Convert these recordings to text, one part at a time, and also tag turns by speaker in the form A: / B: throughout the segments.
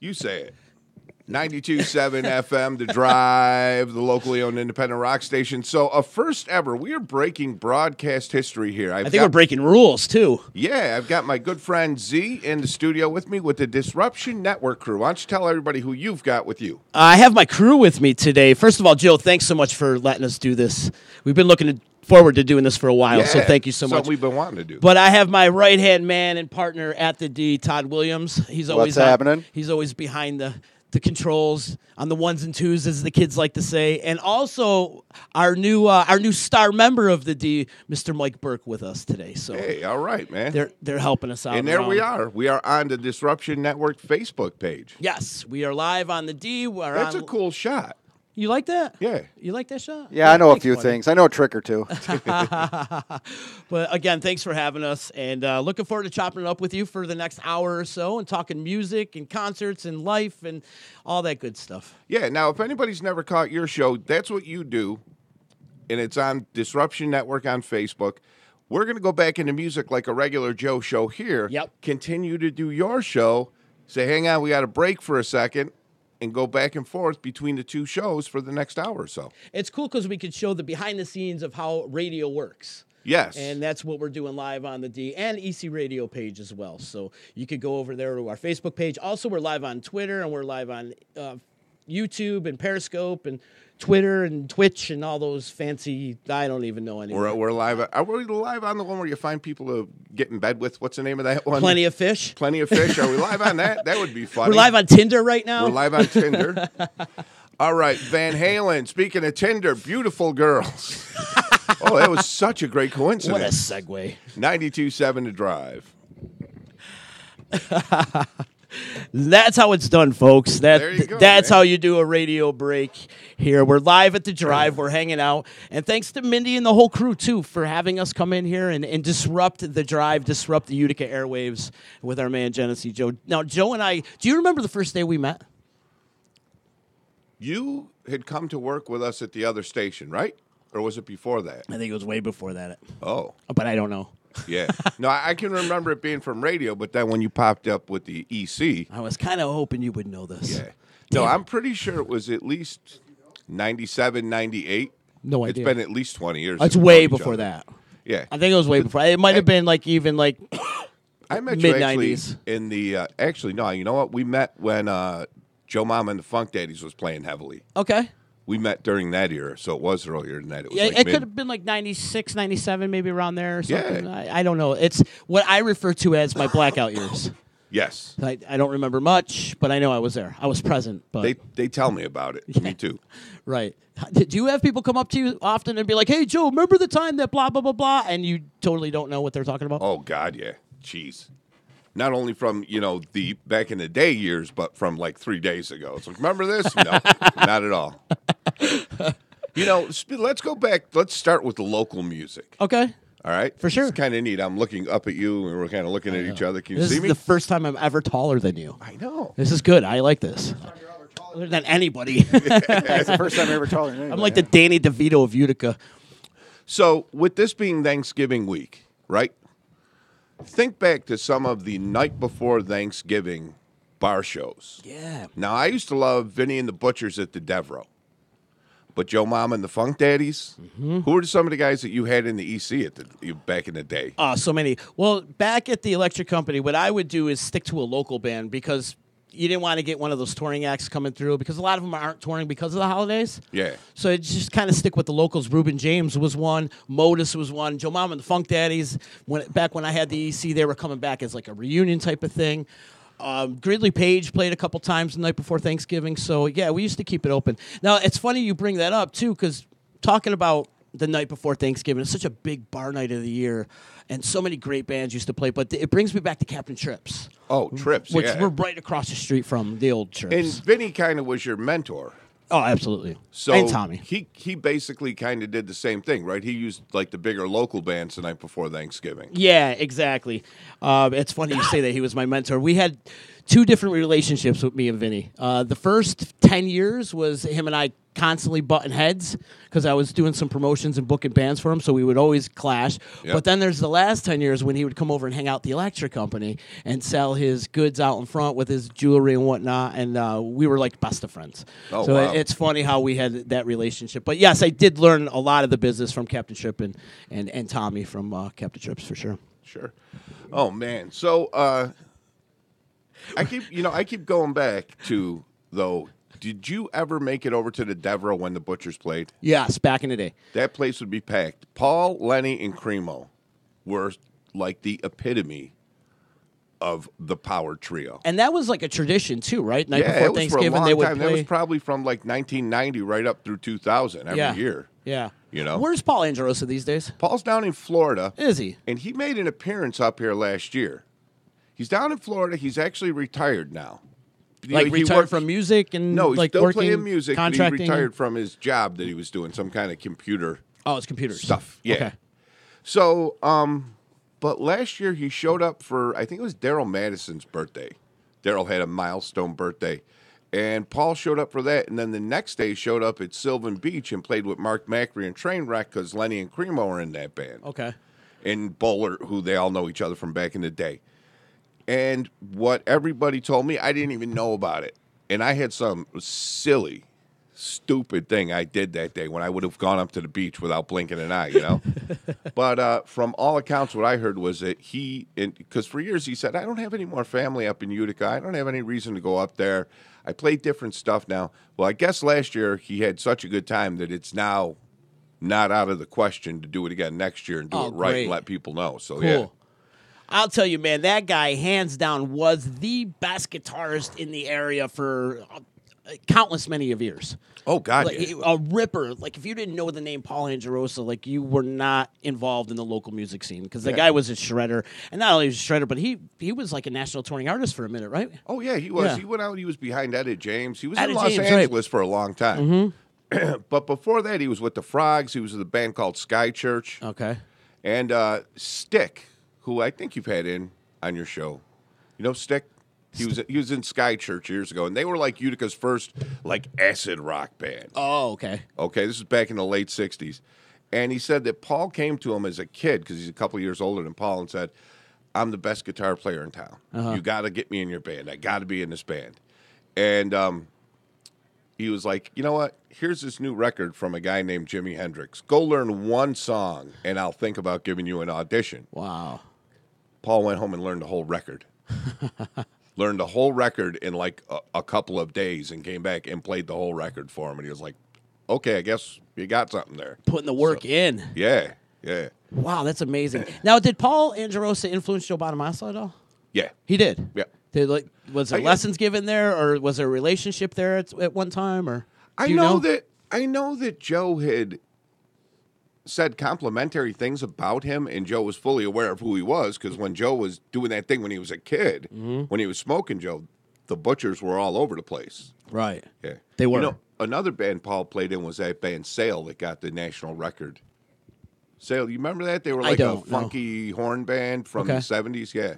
A: You say it. 92.7 FM, The Drive, the locally owned independent rock station. So a first ever, we are breaking broadcast history here.
B: I think we're breaking rules, too.
A: Yeah, I've got my good friend Z in the studio with me with the Disruption Network crew. Why don't you tell everybody who you've got with you?
B: I have my crew with me today. First of all, Joe, thanks so much for letting us do this. We've been looking forward to doing this for a while, so thank you so much.
A: Something we've been wanting to do.
B: But I have my right-hand man and partner at the D, Todd Williams. He's always
C: happening?
B: He's always behind the controls on the ones and twos, as the kids like to say, and also our new star member of the D, Mr. Mike Burke, with us today. So
A: hey, all right, man.
B: They're helping us out.
A: And there we are. We are on the Disruption Network Facebook page.
B: Yes, we are live on the D.
A: That's a cool shot.
B: You like that?
A: Yeah.
B: You like that shot?
C: Yeah, I know a few things. I know a trick or two.
B: But again, thanks for having us, and looking forward to chopping it up with you for the next hour or so and talking music and concerts and life and all that good stuff.
A: Yeah, now if anybody's never caught your show, that's what you do, and it's on Disruption Network on Facebook. We're going to go back into music like a regular Joe show here.
B: Yep.
A: Continue to do your show. Say, hang on, we got to break for a second. And go back and forth between the two shows for the next hour or so.
B: It's cool because we could show the behind the scenes of how radio works.
A: Yes.
B: And that's what we're doing live on the D and EC Radio page as well. So you could go over there to our Facebook page. Also, we're live on Twitter, and we're live on YouTube and Periscope and Twitter and Twitch and all those fancy, I don't even know anymore.
A: We're live. Are we live on the one where you find people to get in bed with? What's the name of that one?
B: Plenty of Fish.
A: Plenty of Fish. Are we live on that? That would be funny.
B: We're live on Tinder right now.
A: We're live on Tinder. All right, Van Halen. Speaking of Tinder, beautiful girls. Oh, that was such a great coincidence.
B: What a segue.
A: 92.7 The Drive.
B: That's how it's done, folks.
A: There you go,
B: that's
A: man.
B: how you do a radio break here. We're live at the Drive. We're hanging out. And thanks to Mindy and the whole crew, too, for having us come in here and disrupt the Drive, disrupt the Utica airwaves with our man, Genesee Joe. Now, Joe and I, do you remember the first day we met?
A: You had come to work with us at the other station, right? Or was it before that?
B: I think it was way before that.
A: Oh.
B: But I don't know.
A: Yeah. No, I can remember it being from radio, but then when you popped up with the EC.
B: I was kind of hoping you would know this.
A: Yeah. No, I'm pretty sure it was at least 97, 98.
B: No idea.
A: It's been at least 20 years.
B: It's
A: since we
B: way
A: know each
B: before
A: other.
B: that.
A: Yeah.
B: I think it was way before. It might have been even
A: I met you actually
B: mid-90s.
A: in the, actually, no, you know what? We met when Joe Mama and the Funk Daddies was playing heavily.
B: Okay.
A: We met during that era, so it was earlier than that. It was
B: Yeah,
A: like
B: it could have been like 96, 97, maybe around there or something.
A: Yeah.
B: I don't know. It's what I refer to as my blackout years.
A: Yes.
B: I don't remember much, but I know I was there. I was present. But
A: They tell me about it. Me too.
B: right. Do you have people come up to you often and be like, hey, Joe, remember the time that blah, blah, blah, blah, and you totally don't know what they're talking about?
A: Oh, God, yeah. Jeez. Not only from, the back in the day years, but from like 3 days ago. It's like, remember this? No, not at all. Let's go back. Let's start with the local music.
B: Okay.
A: All right?
B: For sure.
A: It's kind of neat. I'm looking up at you, and we're kind of looking at each other. Can you
B: This
A: see
B: is
A: me?
B: the first time I'm ever taller than you.
A: I know.
B: This is good. I like this. Other than anybody.
C: It's the first time I ever told you.
B: I'm like the Danny DeVito of Utica.
A: So with this being Thanksgiving week, right? Think back to some of the night before Thanksgiving bar shows.
B: Yeah.
A: Now, I used to love Vinny and the Butchers at the Devereaux. But Joe Mama and the Funk Daddies? Mm-hmm. Who were some of the guys that you had in the EC back in the day?
B: Oh, so many. Well, back at the electric company, what I would do is stick to a local band because you didn't want to get one of those touring acts coming through because a lot of them aren't touring because of the holidays.
A: Yeah.
B: So it just kind of stick with the locals. Reuben James was one. Modus was one. Joe Mama and the Funk Daddies. Back when I had the EC, they were coming back as like a reunion type of thing. Gridley Page played a couple times the night before Thanksgiving. So, yeah, we used to keep it open. Now, it's funny you bring that up, too, because talking about the night before Thanksgiving, it's such a big bar night of the year, and so many great bands used to play. But it brings me back to Captain Trips.
A: Oh, Trips,
B: Which
A: yeah.
B: we're right across the street from the old Trips.
A: And Vinny kind of was your mentor.
B: Oh, absolutely.
A: So
B: and Tommy.
A: He basically kind of did the same thing, right? He used like the bigger local bands the night before Thanksgiving.
B: Yeah, exactly. It's funny you say that he was my mentor. We had two different relationships with me and Vinny. The first 10 years was him and I constantly butting heads because I was doing some promotions and booking bands for him, so we would always clash.
A: Yep.
B: But then there's the last 10 years when he would come over and hang out at the electric company and sell his goods out in front with his jewelry and whatnot, and we were like best of friends.
A: Oh,
B: so
A: wow.
B: it's funny how we had that relationship. But yes, I did learn a lot of the business from Captain Tripp and Tommy from Captain Tripp's for sure.
A: Sure. Oh man. So I keep going back to though. Did you ever make it over to the Devereaux when the Butchers played?
B: Yes, back in the day.
A: That place would be packed. Paul, Lenny, and Cremo were like the epitome of the power trio.
B: And that was like a tradition too, right? Night
A: Yeah,
B: before
A: it was
B: Thanksgiving,
A: for a long
B: they would
A: time.
B: play.
A: That was probably from like 1990 right up through 2000 every year.
B: Yeah.
A: You know?
B: Where's Paul Angelosa these days?
A: Paul's down in Florida.
B: Is he?
A: And he made an appearance up here last year. He's down in Florida. He's actually retired now.
B: Like
A: He
B: retired
A: worked-
B: from music and
A: No, he's
B: like
A: still
B: working
A: playing music, but he
B: contracting.
A: retired from his job that he was doing, some kind of computer
B: Oh, it's computers
A: stuff. Yeah.
B: Okay.
A: So, but last year he showed up for, I think it was Daryl Madison's birthday. Daryl had a milestone birthday. And Paul showed up for that. And then the next day he showed up at Sylvan Beach and played with Mark Macri and Trainwreck because Lenny and Cremo were in that band.
B: Okay.
A: And Bowler, who they all know each other from back in the day. And what everybody told me, I didn't even know about it. And I had some silly, stupid thing I did that day when I would have gone up to the beach without blinking an eye, you know? But from all accounts, what I heard was that because for years he said, I don't have any more family up in Utica. I don't have any reason to go up there. I play different stuff now. Well, I guess last year he had such a good time that it's now not out of the question to do it again next year and do it right
B: great.
A: and let people know. So,
B: Cool.
A: yeah.
B: I'll tell you, man, that guy, hands down, was the best guitarist in the area for countless many of years.
A: Oh, God,
B: Like,
A: yeah.
B: a ripper. Like, if you didn't know the name Paul Angelosa, like, you were not involved in the local music scene because the guy was a shredder. And not only was a shredder, but he was like a national touring artist for a minute, right?
A: Oh, yeah, he was.
B: Yeah.
A: He went out. He was behind Eddie James. He was
B: Eddie
A: in Los
B: James, right.
A: Angeles for a long time. But before that, he was with the Frogs. He was with a band called Sky Church.
B: Okay.
A: And Stick, who I think you've had in on your show. You know Stick? He was in Sky Church years ago, and they were like Utica's first like acid rock band.
B: Oh, okay.
A: Okay, this is back in the late 60s. And he said that Paul came to him as a kid, because he's a couple years older than Paul, and said, I'm the best guitar player in town. You got to get me in your band. I got to be in this band. And he was like, you know what? Here's this new record from a guy named Jimi Hendrix. Go learn one song, and I'll think about giving you an audition.
B: Wow.
A: Paul went home and learned the whole record. Learned the whole record in like a couple of days and came back and played the whole record for him. And he was like, okay, I guess you got something there.
B: Putting the work in.
A: Yeah, yeah,
B: Wow, that's amazing. Now, did Paul Angelosa influence Joe Bonamassa at all?
A: yeah.
B: He did.
A: Yeah.
B: Was there
A: Yeah.
B: lessons given there, or was there a relationship there at one time, or
A: I
B: do you
A: know that Joe had said complimentary things about him, and Joe was fully aware of who he was, because when Joe was doing that thing when he was a kid, when he was smoking Joe, the Butchers were all over the place.
B: Right.
A: Yeah,
B: They were.
A: You know, another band Paul played in was that band Sail that got the national record. Sail, you remember that? They were like a
B: don't, no.
A: funky horn band from the
B: Okay.
A: 70s. Yeah.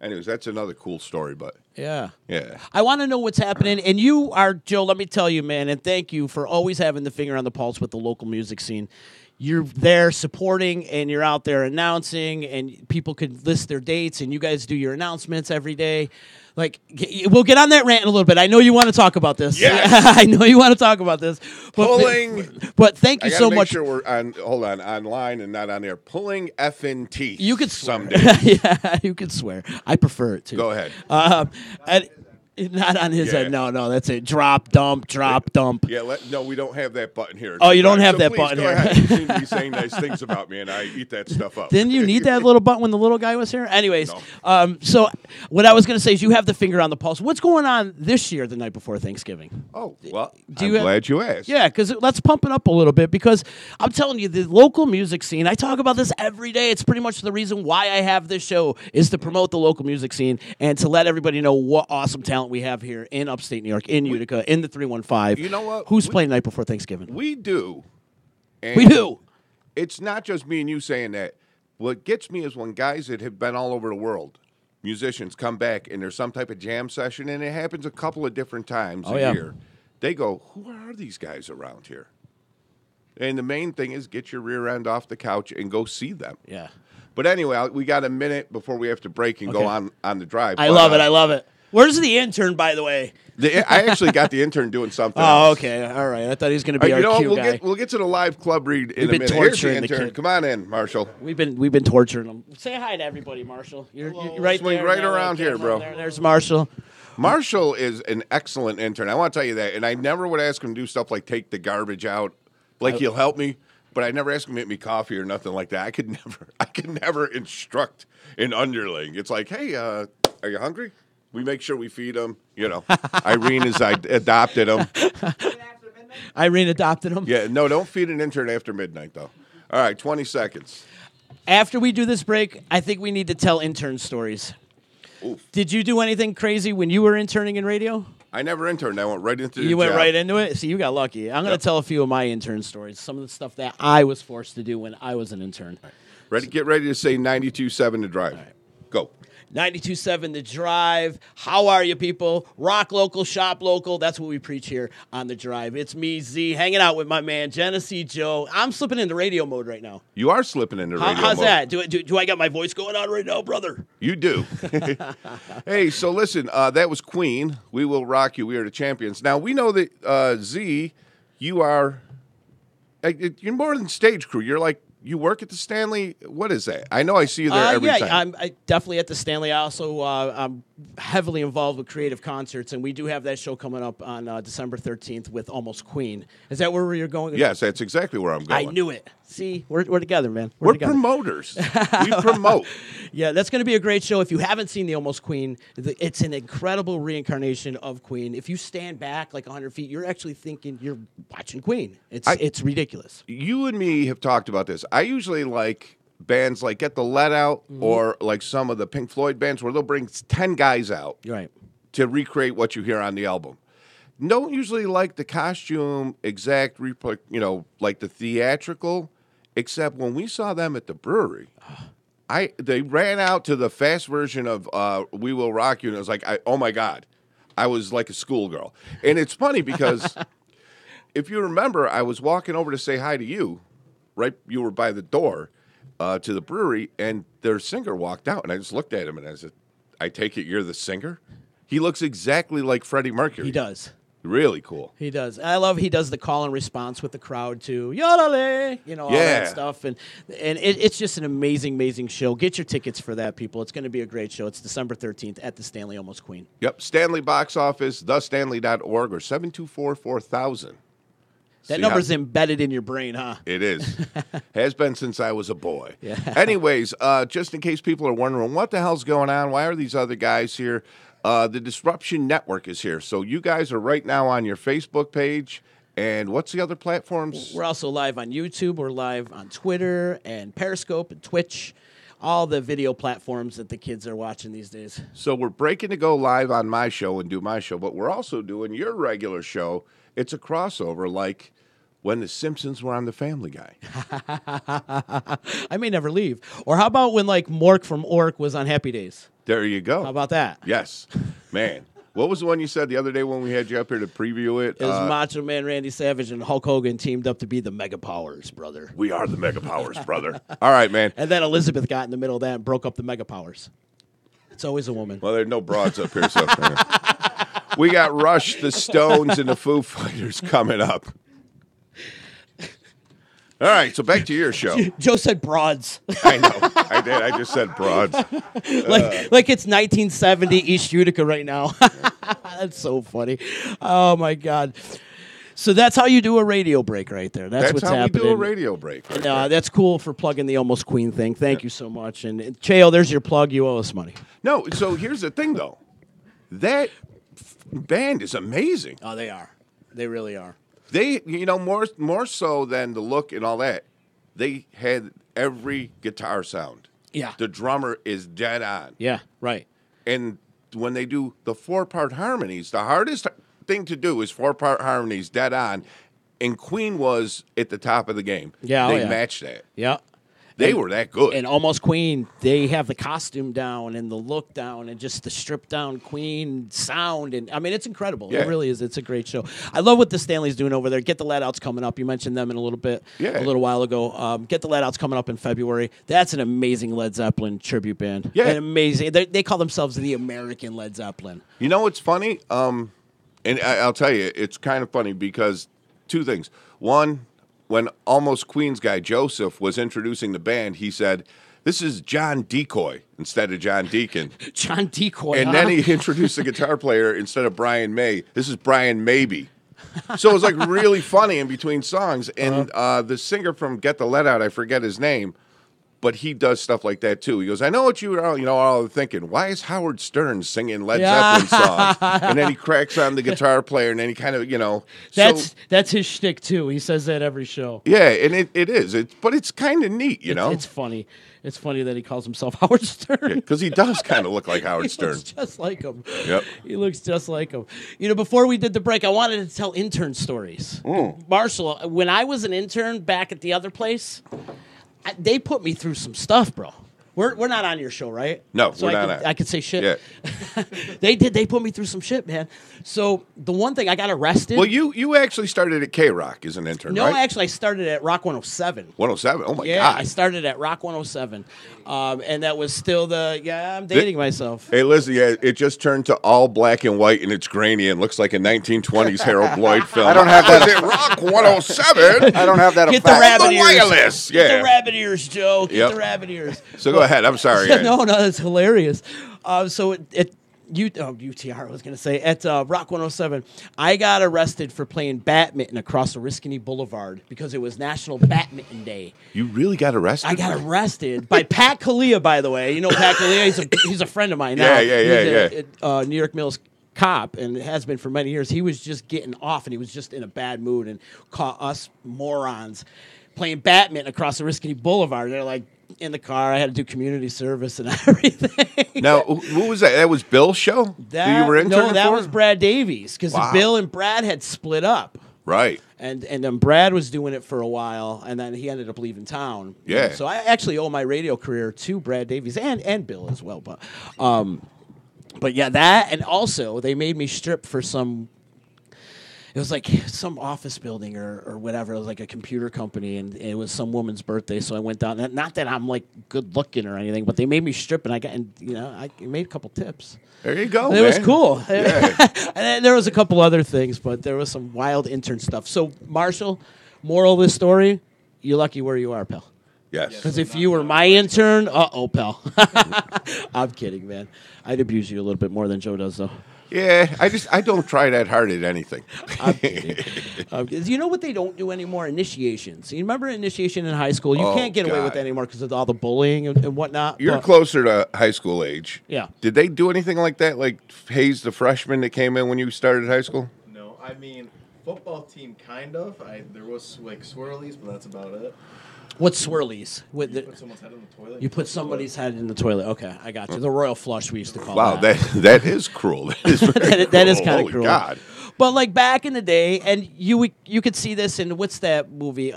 A: Anyways, that's another cool story, but
B: Yeah.
A: yeah.
B: I want to know what's happening. And you are, Joe, let me tell you, man, and thank you for always having the finger on the pulse with the local music scene. You're there supporting, and you're out there announcing, and people could list their dates, and you guys do your announcements every day. Like, we'll get on that rant in a little bit. I know you want to talk about this.
A: Yes.
B: I know you want to talk about this. But thank
A: I
B: you
A: gotta
B: so
A: make
B: much.
A: sure we're online and not on there. Pulling effing teeth.
B: You could swear.
A: someday.
B: Yeah, you could swear. I prefer it too.
A: Go ahead.
B: And not on his
A: Yeah.
B: head. No, that's it. Drop, dump, drop, dump.
A: Yeah, no, we don't have that button here.
B: Oh, you don't
A: Right,
B: have
A: so
B: that
A: please
B: button
A: go
B: here.
A: ahead. You seem to be saying nice things about me, and I eat that stuff up.
B: Didn't you need that little button when the little guy was here? Anyways,
A: No.
B: so what I was going to say is you have the finger on the pulse. What's going on this year, the night before Thanksgiving?
A: Oh, well,
B: Do
A: I'm
B: you have-
A: glad you asked.
B: Yeah, because let's pump it up a little bit, because I'm telling you, the local music scene, I talk about this every day. It's pretty much the reason why I have this show, is to promote the local music scene and to let everybody know what awesome talent we have here in upstate New York, in Utica, in the 315.
A: You know what?
B: Who's playing night before Thanksgiving?
A: We do. And
B: We do.
A: It's not just me and you saying that. What gets me is when guys that have been all over the world, musicians, come back and there's some type of jam session, and it happens a couple of different times
B: Oh,
A: a
B: yeah.
A: year, they go, who are these guys around here? And the main thing is get your rear end off the couch and go see them.
B: Yeah.
A: But anyway, we got a minute before we have to break and go on the drive.
B: I love it. I love it. Where's the intern, by the way?
A: I actually got the intern doing something
B: Oh,
A: else.
B: okay. All right. I thought he was going to be our cue guy.
A: We'll get to the live club read in a minute.
B: Been
A: Here's the
B: torturing the
A: intern.
B: kid.
A: Come on in, Marshall.
B: We've been torturing him. Say hi to everybody, Marshall. You're right
A: Swing
B: there.
A: right
B: now,
A: around here, bro.
B: There's Marshall.
A: Marshall is an excellent intern. I want to tell you that. And I never would ask him to do stuff like take the garbage out. Like he'll help me. But I never asked him to make me coffee or nothing like that. I could never instruct an underling. It's like, hey, are you hungry? We make sure we feed him. You know, Irene adopted him.
B: Irene adopted him.
A: Yeah, no, don't feed an intern after midnight, though. All right, 20 seconds.
B: After we do this break, I think we need to tell intern stories.
A: Oof.
B: Did you do anything crazy when you were interning in radio?
A: I never interned. I went right into the
B: You went
A: job.
B: right into it? See, you got lucky. I'm going to tell a few of my intern stories, some of the stuff that I was forced to do when I was an intern.
A: Get ready to say 92.7 to drive. Go.
B: 92.7 The Drive. How are you, people? Rock local, shop local. That's what we preach here on The Drive. It's me, Z, hanging out with my man, Genesee Joe. I'm slipping into radio mode right now.
A: You are slipping into radio
B: How's
A: mode.
B: that? Do I got my voice going on right now, brother?
A: You do. Hey, so listen, that was Queen. We Will Rock You. We Are the Champions. Now, we know that, Z, you are, you're more than stage crew. You're like, you work at the Stanley. What is that? I know I see you there every time.
B: I'm definitely at the Stanley. I also I'm heavily involved with creative concerts, and we do have that show coming up on December 13th with Almost Queen. Is that where you're going?
A: Yes, that's exactly where I'm going.
B: I knew it. See, we're together, man.
A: We're
B: together.
A: promoters. We promote.
B: Yeah, that's going to be a great show. If you haven't seen the Almost Queen, it's an incredible reincarnation of Queen. If you stand back like 100 feet, you're actually thinking you're watching Queen. It's ridiculous.
A: You and me have talked about this. I usually like bands like Get the Let Out or like some of the Pink Floyd bands where they'll bring 10 guys out
B: Right.
A: to recreate what you hear on the album. Don't usually like the costume exact replay, like the theatrical, except when we saw them at the brewery. They ran out to the fast version of We Will Rock You, and it was like, oh my God, I was like a schoolgirl. And it's funny because if you remember, I was walking over to say hi to you, right? You were by the door to the brewery, and their singer walked out, and I just looked at him, and I said, I take it you're the singer? He looks exactly like Freddie Mercury.
B: He does.
A: Really cool.
B: He does. I love he does the call and response with the crowd too. Yodele, all that stuff. And it's just an amazing, amazing show. Get your tickets for that, people. It's going to be a great show. It's December 13th at the Stanley Almost Queen.
A: Yep. Stanley box office, thestanley.org or 724-4000.
B: That number's embedded in your brain, huh?
A: It is. Has been since I was a boy.
B: Yeah.
A: Anyways, just in case people are wondering, what the hell's going on? Why are these other guys here? The Disruption Network is here. So you guys are right now on your Facebook page. And what's the other platforms?
B: We're also live on YouTube. We're live on Twitter and Periscope and Twitch. All the video platforms that the kids are watching these days.
A: So we're breaking to go live on my show and do my show, but we're also doing your regular show. It's a crossover like when the Simpsons were on the Family Guy.
B: I may never leave. Or how about when like Mork from Ork was on Happy Days?
A: There you go.
B: How about that?
A: Yes. Man. What was the one you said the other day when we had you up here to preview it?
B: It was Macho Man Randy Savage and Hulk Hogan teamed up to be the Mega Powers, brother.
A: We are the Mega Powers, brother. All right, man.
B: And then Elizabeth got in the middle of that and broke up the Mega Powers. It's always a woman.
A: Well, there's no broads up here, so we got Rush, the Stones, and the Foo Fighters coming up. All right, so back to your show.
B: Joe said broads.
A: I know. I did. I just said broads.
B: like it's 1970 East Utica right now. That's so funny. Oh, my God. So that's how you do a radio break right there. That's what's
A: how
B: happening.
A: we do a radio break. Right there.
B: That's cool for plugging the Almost Queen thing. Thank you so much. And Cheo, there's your plug. You owe us money.
A: No, so here's the thing, though. That band is amazing.
B: Oh, they are. They really are.
A: They, more so than the look and all that, they had every guitar sound.
B: Yeah.
A: The drummer is dead on.
B: Yeah, right.
A: And when they do the 4-part harmonies, the hardest thing to do is 4-part harmonies dead on. And Queen was at the top of the game.
B: Yeah,
A: They matched that.
B: Yeah.
A: They were that good.
B: And Almost Queen, they have the costume down and the look down and just the stripped down Queen sound. And I mean, it's incredible.
A: Yeah.
B: It really is. It's a great show. I love what the Stanley's doing over there. Get the Let Out's coming up. You mentioned them in a little bit,
A: Yeah.
B: a little while ago. Get the Let Out's coming up in February. That's an amazing Led Zeppelin tribute band.
A: Yeah.
B: An amazing. They call themselves the American Led Zeppelin.
A: You know what's funny? And I'll tell you, it's kind of funny because two things. One, when Almost Queen's guy, Joseph, was introducing the band, he said, "This is John Decoy instead of John Deacon."
B: John Decoy.
A: And then he introduced the guitar player instead of Brian May. This is Brian Maybe. So it was like really funny in between songs. And the singer from Get the Let Out, I forget his name, but he does stuff like that too. He goes, "I know what you are, all thinking. Why is Howard Stern singing Led Zeppelin songs?" And then he cracks on the guitar player, and then he kind of,
B: That's his shtick too. He says that every show.
A: Yeah, and it is. But it's kind of neat,
B: It's funny. It's funny that he calls himself Howard Stern.
A: because he does kind of look like Howard
B: He
A: Stern.
B: looks just like him.
A: Yep.
B: He looks just like him. Before we did the break, I wanted to tell intern stories. Marshall, when I was an intern back at the other place, they put me through some stuff, bro. We're not on your show, right?
A: No,
B: so
A: we're not on.
B: I could say shit.
A: Yeah.
B: They did. They put me through some shit, man. So the one thing, I got arrested.
A: Well, you actually started at K-Rock as an intern,
B: No,
A: right?
B: actually, I started at Rock 107.
A: 107. Oh my
B: Yeah,
A: God.
B: I started at Rock 107, and that was still I'm dating myself.
A: Hey, Lizzie, it just turned to all black and white, and it's grainy and looks like a 1920s Harold Lloyd film.
C: I don't have that.
A: Was it Rock 107?
C: I don't have that
B: Get the
C: effect.
B: rabbit
A: The
B: ears.
A: wireless,
B: Get
A: yeah.
B: the rabbit ears, Joe. Get
A: Yep.
B: the rabbit ears.
A: So go ahead. I'm sorry.
B: No, that's hilarious. So at UTR, I was going to say, at Rock 107, I got arrested for playing badminton across Oriskany Boulevard because it was National Badminton Day.
A: You really got arrested?
B: I got arrested by Pat Kalia, by the way. You know Pat Kalia? He's a friend of mine now.
A: Yeah.
B: He's a New York Mills cop and has been for many years. He was just getting off, and he was just in a bad mood and caught us morons playing badminton across Oriskany Boulevard. They're like, in the car, I had to do community service and everything.
A: Now, who was that? That was Bill's show? That you were interning
B: No, that
A: for?
B: was Brad Davies, because
A: Wow.
B: Bill and Brad had split up.
A: Right.
B: And then Brad was doing it for a while, and then he ended up leaving town.
A: Yeah.
B: So I actually owe my radio career to Brad Davies and Bill as well. But yeah, that, and also they made me strip for some. It was like some office building or whatever. It was like a computer company, and it was some woman's birthday. So I went down. Not that I'm like good looking or anything, but they made me strip, and I made a couple tips.
A: There you go,
B: It was cool.
A: Yeah.
B: And then there was a couple other things, but there was some wild intern stuff. So Marshall, moral of this story: you're lucky where you are, pal.
A: Yes.
B: Because if you were my intern, pal. I'm kidding, man. I'd abuse you a little bit more than Joe does, though.
A: Yeah, I don't try that hard at anything.
B: I'm kidding. You know what they don't do anymore? Initiations. You remember initiation in high school? You can't get away with
A: God.
B: that anymore because of all the bullying and whatnot.
A: You're
B: but-
A: closer to high school age.
B: Yeah.
A: Did they do anything like that? Like haze the freshman that came in when you started high school?
D: No, I mean, football team kind of. There was like swirlies, but that's about it.
B: What's swirlies? With
D: You put someone's head in the toilet.
B: you put somebody's head in the toilet. Okay, I got you. The royal flush, we used to call
A: Wow,
B: that.
A: that is cruel. That is very
B: That is
A: cruel.
B: kind of
A: Holy
B: cruel.
A: God.
B: But like back in the day, and you could see this in what's that movie?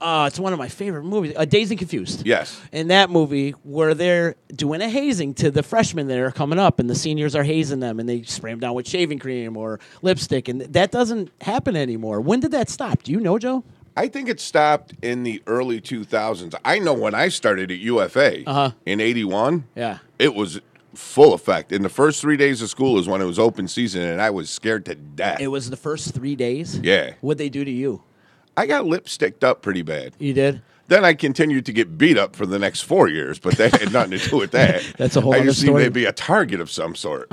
B: It's one of my favorite movies, Dazed and Confused.
A: Yes.
B: In that movie, where they're doing a hazing to the freshmen that are coming up, and the seniors are hazing them, and they spray them down with shaving cream or lipstick, and that doesn't happen anymore. When did that stop? Do you know, Joe?
A: I think it stopped in the early 2000s. I know when I started at UFA in 81,
B: Yeah.
A: it was full effect. In the first 3 days of school is when it was open season, and I was scared to death.
B: It was the first 3 days?
A: Yeah.
B: What'd they do to you?
A: I got lipsticked up pretty bad.
B: You did?
A: Then I continued to get beat up for the next 4 years, but that had nothing to do with that.
B: That's a whole
A: I
B: other
A: just
B: story.
A: seemed to be a target of some sort.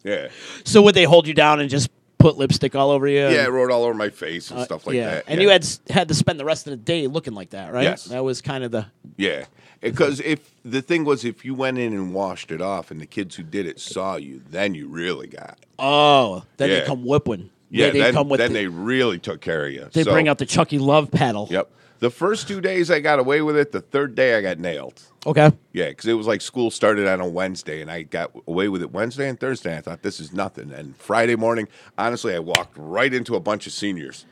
A: Yeah.
B: So would they hold you down and just put lipstick all over you?
A: Yeah, it wrote all over my face and stuff like that.
B: And
A: yeah.
B: you had to spend the rest of the day looking like that, right?
A: Yes.
B: That was kind of the...
A: Yeah, because if the thing was, if you went in and washed it off, and the kids who did it saw you, then you really got.
B: Oh, then they
A: Yeah.
B: come whipping.
A: Yeah,
B: they come with
A: then they really took care of you.
B: they
A: So,
B: bring out the Chucky Love pedal.
A: Yep. The first 2 days I got away with it. The third day I got nailed.
B: Okay.
A: Yeah, because it was like school started on a Wednesday, and I got away with it Wednesday and Thursday. I thought, this is nothing. And Friday morning, honestly, I walked right into a bunch of seniors.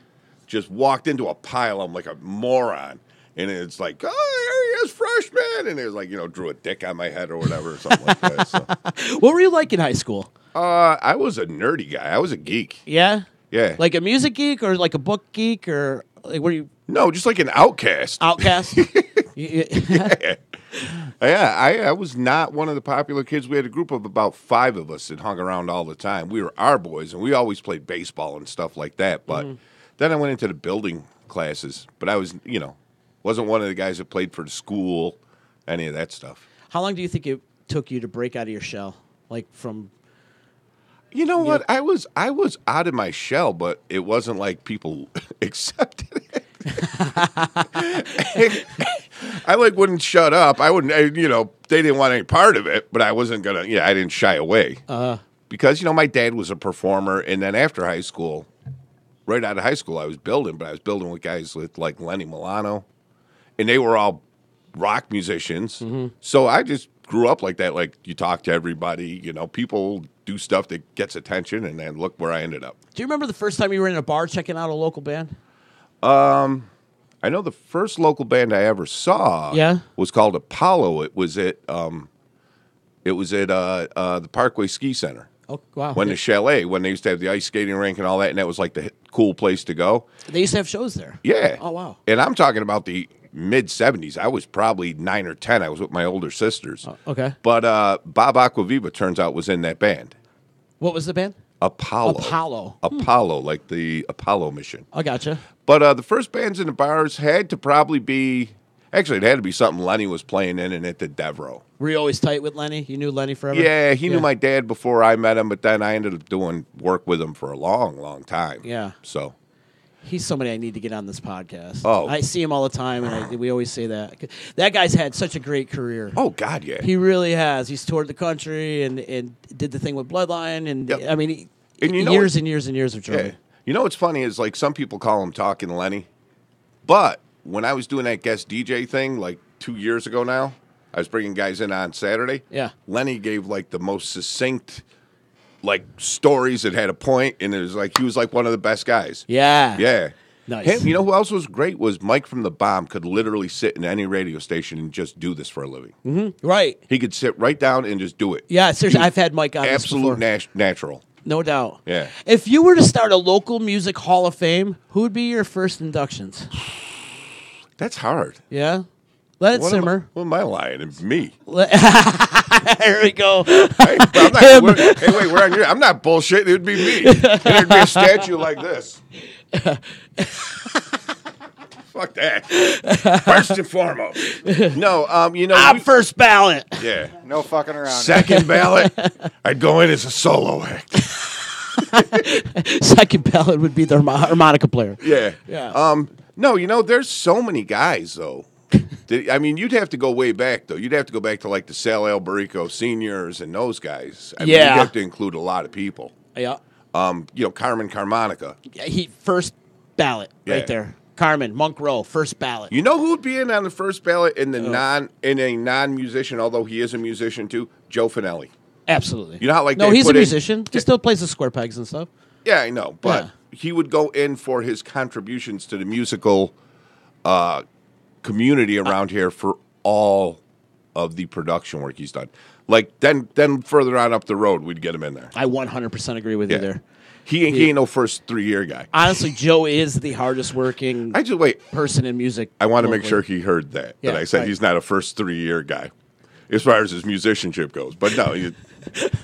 A: Just walked into a pile. I'm like a moron. And it's like, oh, there he is, freshman. And it was like, drew a dick on my head or whatever, or something like that. So.
B: What were you like in high school?
A: I was a nerdy guy. I was a geek.
B: Yeah?
A: Yeah.
B: Like a music geek or like a book geek or like were you
A: No, just like an outcast.
B: outcast?
A: Yeah. I was not one of the popular kids. We had a group of about 5 of us that hung around all the time. We were our boys, and we always played baseball and stuff like that. But then I went into the building classes. But I was, wasn't one of the guys that played for the school, any of that stuff.
B: How long do you think it took you to break out of your shell? Like from
A: You know what? I was out of my shell, but it wasn't like people accepted it. I wouldn't shut up. I wouldn't. They didn't want any part of it, but I wasn't gonna. I didn't shy away because my dad was a performer, and then after high school, right out of high school, I was building, but I was building with guys with like Lenny Milano, and they were all rock musicians. So I just grew up like that. Like you talk to everybody, people do stuff that gets attention, and then look where I ended up.
B: Do you remember the first time you were in a bar checking out a local band?
A: I know the first local band I ever saw was called Apollo. It was at the Parkway Ski Center.
B: Oh, wow.
A: When the Chalet, when they used to have the ice skating rink and all that, and that was like the cool place to go.
B: They used to have shows there.
A: Yeah.
B: Oh, wow.
A: And I'm talking about the mid-'70s. I was probably 9 or 10. I was with my older sisters.
B: Okay.
A: But Bob Aquaviva, turns out, was in that band.
B: What was the band?
A: Apollo. Apollo, like the Apollo mission.
B: I gotcha.
A: But the first bands in the bars had to probably be... Actually, it had to be something Lenny was playing in and at the Devereaux.
B: Were you always tight with Lenny? You knew Lenny forever?
A: Yeah, he knew my dad before I met him, but then I ended up doing work with him for a long, long time.
B: Yeah.
A: So...
B: He's somebody I need to get on this podcast.
A: Oh.
B: I see him all the time, and we always say that. That guy's had such a great career.
A: Oh, God, yeah.
B: He really has. He's toured the country and did the thing with Bloodline, and
A: Yep.
B: I mean,
A: And
B: years and years and years of trouble.
A: Yeah. You know what's funny is, like, some people call him Talking Lenny, but when I was doing that guest DJ thing, like, 2 years ago now, I was bringing guys in on Saturday.
B: Yeah.
A: Lenny gave, like, the most succinct, like, stories that had a point, and it was like, he was, like, one of the best guys.
B: Yeah.
A: Yeah.
B: Nice.
A: Him, you know who else was great was Mike from The Bomb could literally sit in any radio station and just do this for a living.
B: Mm-hmm. Right.
A: He could sit right down and just do it.
B: Yeah, seriously, I've had Mike on this before.
A: Absolute natural.
B: No doubt.
A: Yeah.
B: If you were to start a local music hall of fame, who would be your first inductions?
A: That's hard.
B: Yeah? Let it simmer.
A: What am I lying? It's me.
B: There we go.
A: Hey, we're on your... I'm not bullshitting. It would be me. There'd be a statue like this. Fuck that. First and foremost. No,
B: I'm first ballot.
A: Yeah.
C: No fucking around.
A: Second ballot, I'd go in as a solo act.
B: Second ballot would be the harmonica player.
A: Yeah.
B: Yeah.
A: No, there's so many guys, though. I mean, you'd have to go way back, though. You'd have to go back to, like, the Sal Alberico seniors and those guys. I mean, you'd have to include a lot of people.
B: Yeah.
A: Carmen Carmonica.
B: He first ballot right there. Carmen Monk Row, first ballot.
A: You know who would be in on the first ballot in a non-musician, although he is a musician too? Joe Finelli.
B: Absolutely.
A: You know how like
B: no,
A: they
B: he's
A: put
B: a musician. He still plays the square pegs and stuff.
A: Yeah, I know, but he would go in for his contributions to the musical community around here for all of the production work he's done. Like then further on up the road, we'd get him in there.
B: I 100% agree with you there.
A: He ain't no first 3-year guy.
B: Honestly, Joe is the hardest working person in music.
A: I want to make sure he heard that.
B: Yeah,
A: that I said he's not a first 3-year guy as far as his musicianship goes. But no,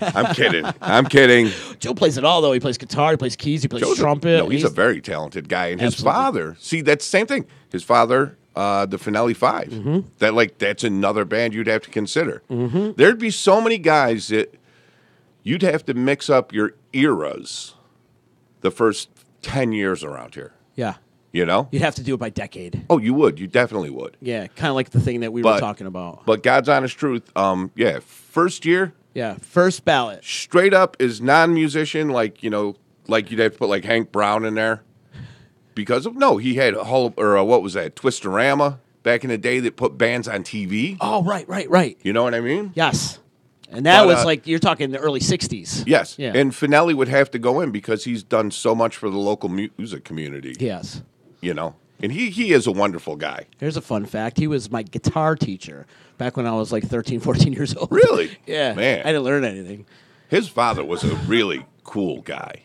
A: I'm kidding. I'm kidding.
B: Joe plays it all, though. He plays guitar, he plays keys, he plays trumpet.
A: No, he's a very talented guy. And his father, see, that's the same thing. His father, the Finelli Five, that's another band you'd have to consider. Mm-hmm. There'd be so many guys that you'd have to mix up your eras the first 10 years around here.
B: Yeah.
A: You know?
B: You'd have to do it by decade.
A: Oh, you would. You definitely would.
B: Yeah, kind of like the thing that we were talking about.
A: But God's honest truth, first year.
B: Yeah, first ballot.
A: Straight up is non-musician, like you'd have to put like Hank Brown in there. Because he had what was that, Twistorama back in the day that put bands on TV.
B: Oh, right.
A: You know what I mean?
B: Yes. And that was like, you're talking the early 60s.
A: Yes.
B: Yeah.
A: And Finelli would have to go in because he's done so much for the local music community.
B: Yes.
A: You know? And he is a wonderful guy.
B: Here's a fun fact. He was my guitar teacher back when I was like 13, 14 years old.
A: Really?
B: Yeah.
A: Man.
B: I didn't learn anything.
A: His father was a really cool guy.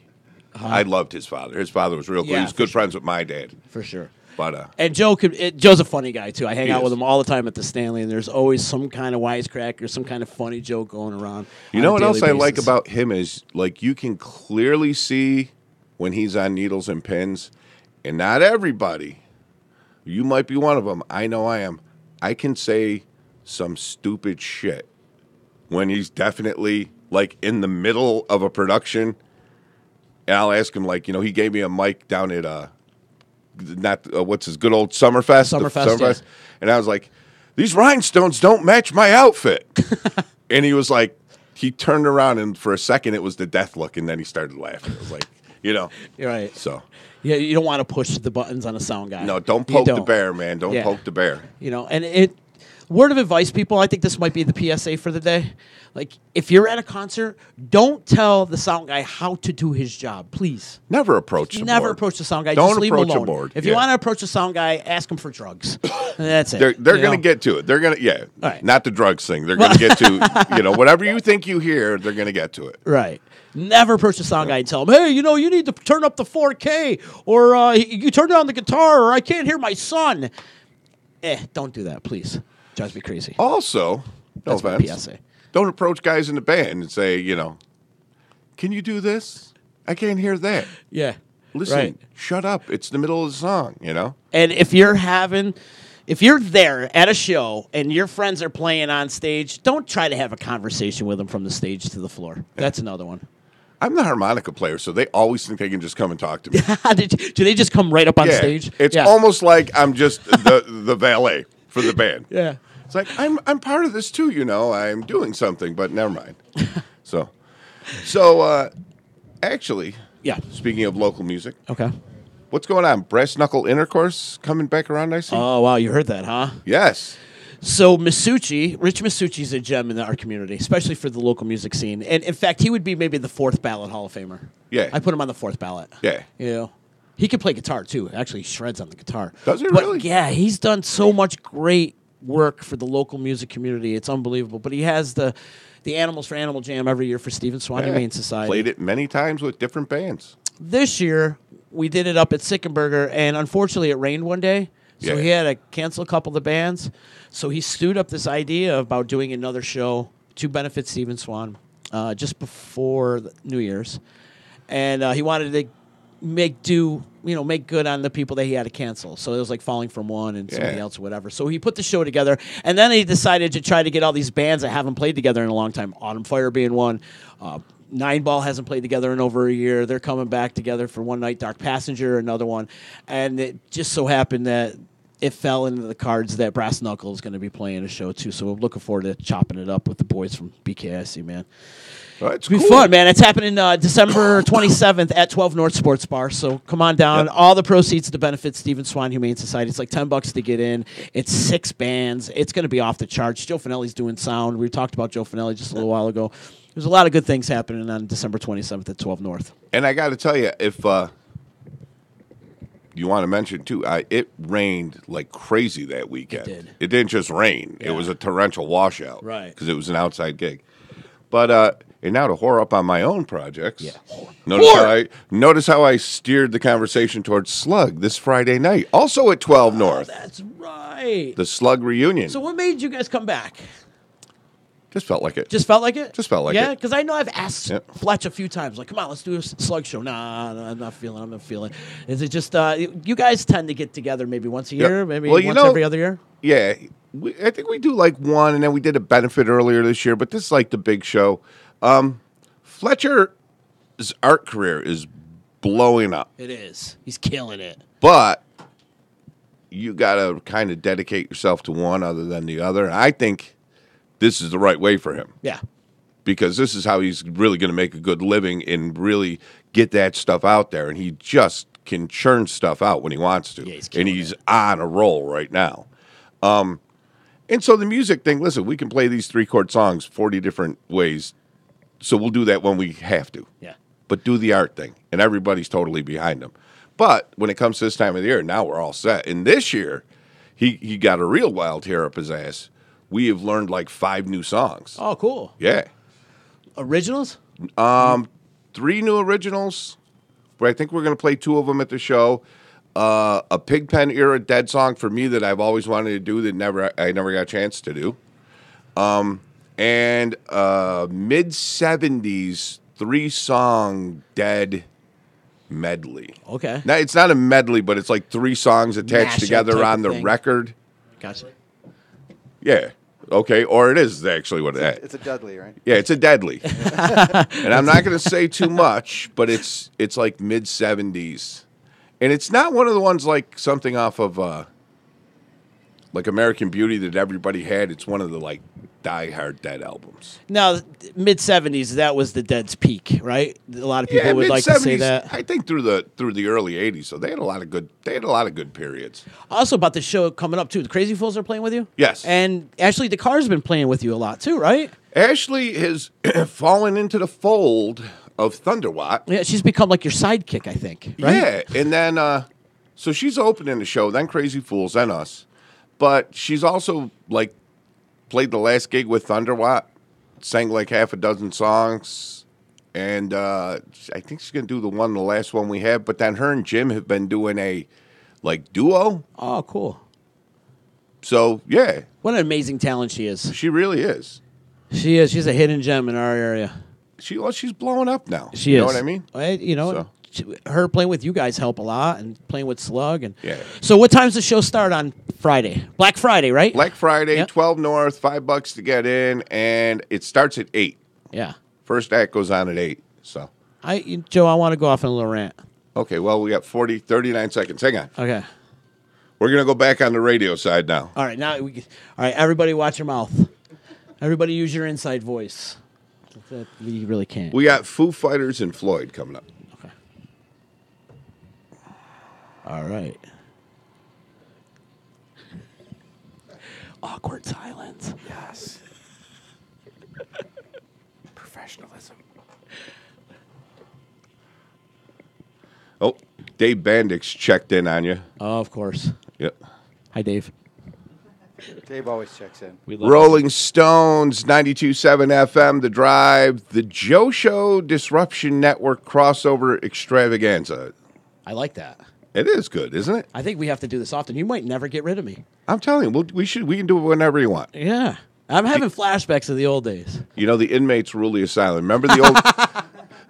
A: I loved his father. His father was real cool.
B: Yeah,
A: he was good
B: for
A: friends with my dad.
B: For sure.
A: But
B: And Joe's a funny guy, too. I hang
A: He
B: out with
A: is.
B: him all the time at the Stanley, and there's always some kind of wisecrack or some kind of funny joke going around.
A: you
B: on
A: know
B: a
A: what else
B: daily
A: I like
B: basis.
A: about him is, like, you can clearly see when he's on needles and pins, and not everybody. You might be one of them. I know I am. I can say some stupid shit when he's definitely, like, in the middle of a production. And I'll ask him, like, he gave me a mic down at, what's his good old Summerfest?
B: Summerfest, yeah.
A: And I was like, these rhinestones don't match my outfit. And he was like, he turned around, and for a second it was the death look, and then he started laughing. It was like,
B: You're right.
A: So,
B: Yeah, you don't want to push the buttons on a sound guy.
A: no, don't
B: You
A: poke the bear, man. Don't
B: Yeah.
A: poke the bear.
B: And word of advice, people, I think this might be the PSA for the day. Like, if you're at a concert, don't tell the sound guy how to do his job, please.
A: Never approach the
B: Never
A: board.
B: approach the sound guy.
A: Don't
B: Just leave him
A: approach a
B: alone.
A: board.
B: If you
A: Yeah.
B: want to approach the sound guy, ask him for drugs. And that's it.
A: They're
B: You
A: going to
B: know?
A: get to it. They're going to, yeah.
B: All right.
A: Not the drugs thing. They're going to get to, whatever you think you hear, they're going to get to it.
B: Right. Never approach the sound guy and tell him, hey, you need to turn up the 4K, or you turn down the guitar, or I can't hear my son. Don't do that, please. Drives me crazy.
A: Also, no
B: That's my
A: offense,
B: PSA.
A: don't approach guys in the band and say, can you do this? I can't hear that.
B: Yeah.
A: Listen,
B: Right.
A: shut up. It's the middle of the song,
B: And if you're there at a show and your friends are playing on stage, don't try to have a conversation with them from the stage to the floor. That's another one.
A: I'm the harmonica player, so they always think they can just come and talk to me.
B: Do they just come right up on
A: Yeah,
B: stage?
A: It's
B: Yeah.
A: almost like I'm just the valet for the band.
B: Yeah.
A: It's like I'm part of this too, I'm doing something, but never mind. So actually,
B: Yeah.
A: speaking of local music,
B: Okay.
A: what's going on? Brass knuckle intercourse coming back around, I see.
B: Oh, wow. You heard that, huh?
A: Yes.
B: So Rich Masucci's a gem in our community, especially for the local music scene. And in fact, he would be maybe the fourth ballot Hall of Famer.
A: Yeah.
B: I put him on the fourth ballot.
A: Yeah.
B: He can play guitar too. Actually, he shreds on the guitar.
A: Does he
B: But,
A: really?
B: Yeah, he's done so much great work for the local music community. It's unbelievable. But he has the Animals for Animal Jam every year for Stephen Swan Humane Society.
A: Played it many times with different bands.
B: This year, we did it up at Sickenburger, and unfortunately, it rained one day. So
A: Yeah.
B: he had to cancel a couple of the bands. So he stewed up this idea about doing another show to benefit Stephen Swan just before New Year's. And he wanted to make good on the people that he had to cancel. So it was like Falling From One and somebody
A: Yeah.
B: else or whatever. So he put the show together, and then he decided to try to get all these bands that haven't played together in a long time. Autumn Fire being one. Nine Ball hasn't played together in over a year. They're coming back together for one night. Dark Passenger, another one. And it just so happened that it fell into the cards that Brass Knuckle is going to be playing a show too. So I'm looking forward to chopping it up with the boys from BKIC, man.
A: Well, it's
B: It'll be
A: cool.
B: fun, man. It's happening December 27th at 12 North Sports Bar. So come on down.
A: Yep.
B: All the proceeds to benefit Stephen Swan Humane Society. It's like $10 to get in. It's 6 bands. It's going to be off the charts. Joe Finelli's doing sound. We talked about Joe Finelli just a little while ago. There's a lot of good things happening on December 27th at 12 North.
A: And I got to tell you, if you want to mention too, it rained like crazy that weekend.
B: It did.
A: It didn't just rain;
B: Yeah.
A: it was a torrential washout.
B: Right.
A: Because it was an outside gig. But and now to whore up on my own projects.
B: Yeah.
A: Notice how I steered the conversation towards Slug this Friday night, also at 12 North.
B: That's right.
A: The Slug reunion.
B: So what made you guys come back?
A: Just felt like it.
B: Just felt like it?
A: Just felt like
B: yeah,
A: it.
B: because I know I've asked
A: Yep.
B: Fletch a few times, like, come on, let's do a slug show. Nah, I'm not feeling it. Is it just, you guys tend to get together maybe once a year, maybe
A: Well,
B: once every other year?
A: Yeah, I think we do like one, and then we did a benefit earlier this year, but this is like the big show. Fletcher's art career is blowing up,
B: It is. He's killing it.
A: but you got to kind of dedicate yourself to one other than the other. And I think this is the right way for him
B: Yeah.
A: because this is how he's really going to make a good living and really get that stuff out there. And he just can churn stuff out when he wants to.
B: Yeah, he's
A: and
B: killing
A: he's on a roll right now. And so the music thing, listen, we can play these 3-chord songs 40 different ways. So we'll do that when we have to.
B: Yeah.
A: But do the art thing. And everybody's totally behind him. But when it comes to this time of the year, now we're all set. And this year, he got a real wild hair up his ass. We have learned like 5 new songs.
B: Oh, cool.
A: Yeah.
B: Originals?
A: 3 new originals. But I think we're going to play 2 of them at the show. A Pigpen era Dead song for me that I've always wanted to do that I never got a chance to do. And mid-70s 3-song Dead medley.
B: Okay.
A: Now, it's not a medley, but it's like 3 songs attached
B: Mashup
A: together
B: type
A: on
B: of
A: the
B: thing.
A: record.
B: Gotcha.
A: Yeah. Okay. Or it is actually what it is.
C: It's a Dudley, right?
A: Yeah, it's a deadly. And I'm not going to say too much, but it's like mid-70s. And it's not one of the ones like something off of like American Beauty that everybody had. It's one of the like Die Hard Dead albums.
B: Now, mid-70s, that was the Dead's peak, right? A lot of people would like to say that.
A: I think through the early 80s, so they had a lot of good periods.
B: Also about the show coming up, too. The Crazy Fools are playing with you?
A: Yes.
B: And Ashley DeCar's been playing with you a lot, too, right?
A: Ashley has fallen into the fold of Thunderwatt.
B: Yeah, she's become like your sidekick, I think, right?
A: Yeah, and then so she's opening the show, then Crazy Fools, then us. But she's also like played the last gig with Thunderwatt, sang like half a dozen songs, and I think she's gonna do the last one we have. But then her and Jim have been doing a like duo.
B: Oh, cool.
A: So yeah,
B: What an amazing talent she is.
A: she really is.
B: She is. She's a hidden gem in our area.
A: She's blowing up now.
B: She
A: you
B: is.
A: know what I mean?
B: Her playing with you guys help a lot, and playing with Slug. And
A: Yeah.
B: So, what time's the show start on Friday? Black Friday, right?
A: Black Friday,
B: Yep.
A: 12 North, $5 to get in, and it starts at 8.
B: Yeah.
A: First act goes on at 8. So
B: Joe, I want to go off on a little rant.
A: okay, well we got 39 seconds. Hang on.
B: Okay.
A: We're gonna go back on the radio side now.
B: All right. All right. Everybody, watch your mouth. Everybody, use your inside voice. We really can't.
A: We got Foo Fighters and Floyd coming up.
B: Okay. All right. Awkward silence.
C: Yes. Professionalism.
A: Oh, Dave Bandix checked in on you.
B: Oh, of course.
A: Yep.
B: Hi, Dave.
C: Dave always checks in.
B: We love
A: Rolling Stones, 92.7 FM, The Drive, The Joe Show Disruption Network crossover extravaganza.
B: I like that.
A: It is good, isn't it?
B: I think we have to do this often. You might never get rid of me.
A: I'm telling you, we can do it whenever you want.
B: Yeah. I'm having flashbacks of the old days.
A: You know, the inmates rule the asylum. Remember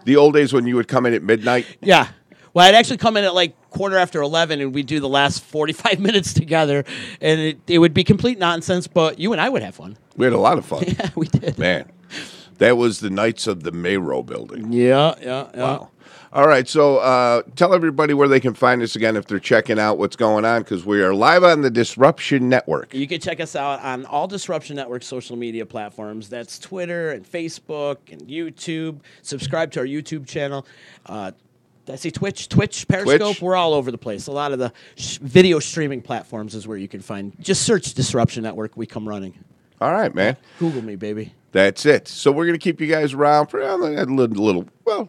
A: the old days when you would come in at midnight?
B: Yeah. Well, I'd actually come in at like 11:15, and we'd do the last 45 minutes together, and it would be complete nonsense, but you and I would have fun.
A: We had a lot of fun.
B: Yeah, we did.
A: Man, that was the Knights of the Mayrow building.
B: Yeah.
A: Wow. All right, so tell everybody where they can find us again if they're checking out what's going on, because we are live on the Disruption Network.
B: You can check us out on all Disruption Network social media platforms. That's Twitter and Facebook and YouTube. Subscribe to our YouTube channel. Did I say Twitch, Periscope?
A: Twitch.
B: We're all over the place. A lot of the video streaming platforms is where you can find. Just search Disruption Network. We come running.
A: All right, man.
B: Google me, baby.
A: That's it. So we're going to keep you guys around for a little, well,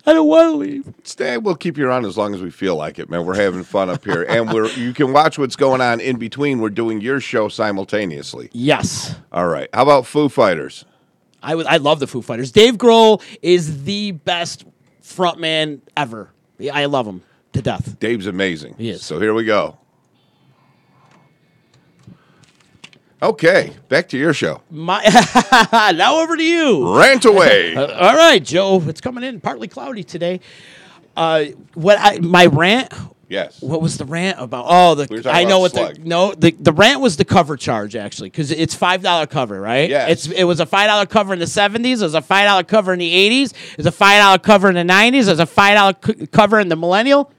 B: I don't want to leave.
A: we'll keep you around as long as we feel like it, man. We're having fun up here. And you can watch what's going on in between. We're doing your show simultaneously.
B: Yes.
A: All right. How about Foo Fighters?
B: I love the Foo Fighters. Dave Grohl is the best frontman ever. I love him to death.
A: Dave's amazing.
B: He is.
A: So here we go. Okay, back to your show.
B: Now over to you.
A: Rant away.
B: All right, Joe. It's coming in partly cloudy today. My rant.
A: Yes.
B: What was the rant about? Oh,
A: We were talking
B: I know
A: about
B: what
A: Slug.
B: the rant was the cover charge actually because it's $5 cover, right?
A: Yes.
B: It was a $5 cover in the '70s. It was a $5 cover in the '80s. It was a $5 cover in the '90s. It was a $5 cover in the millennial.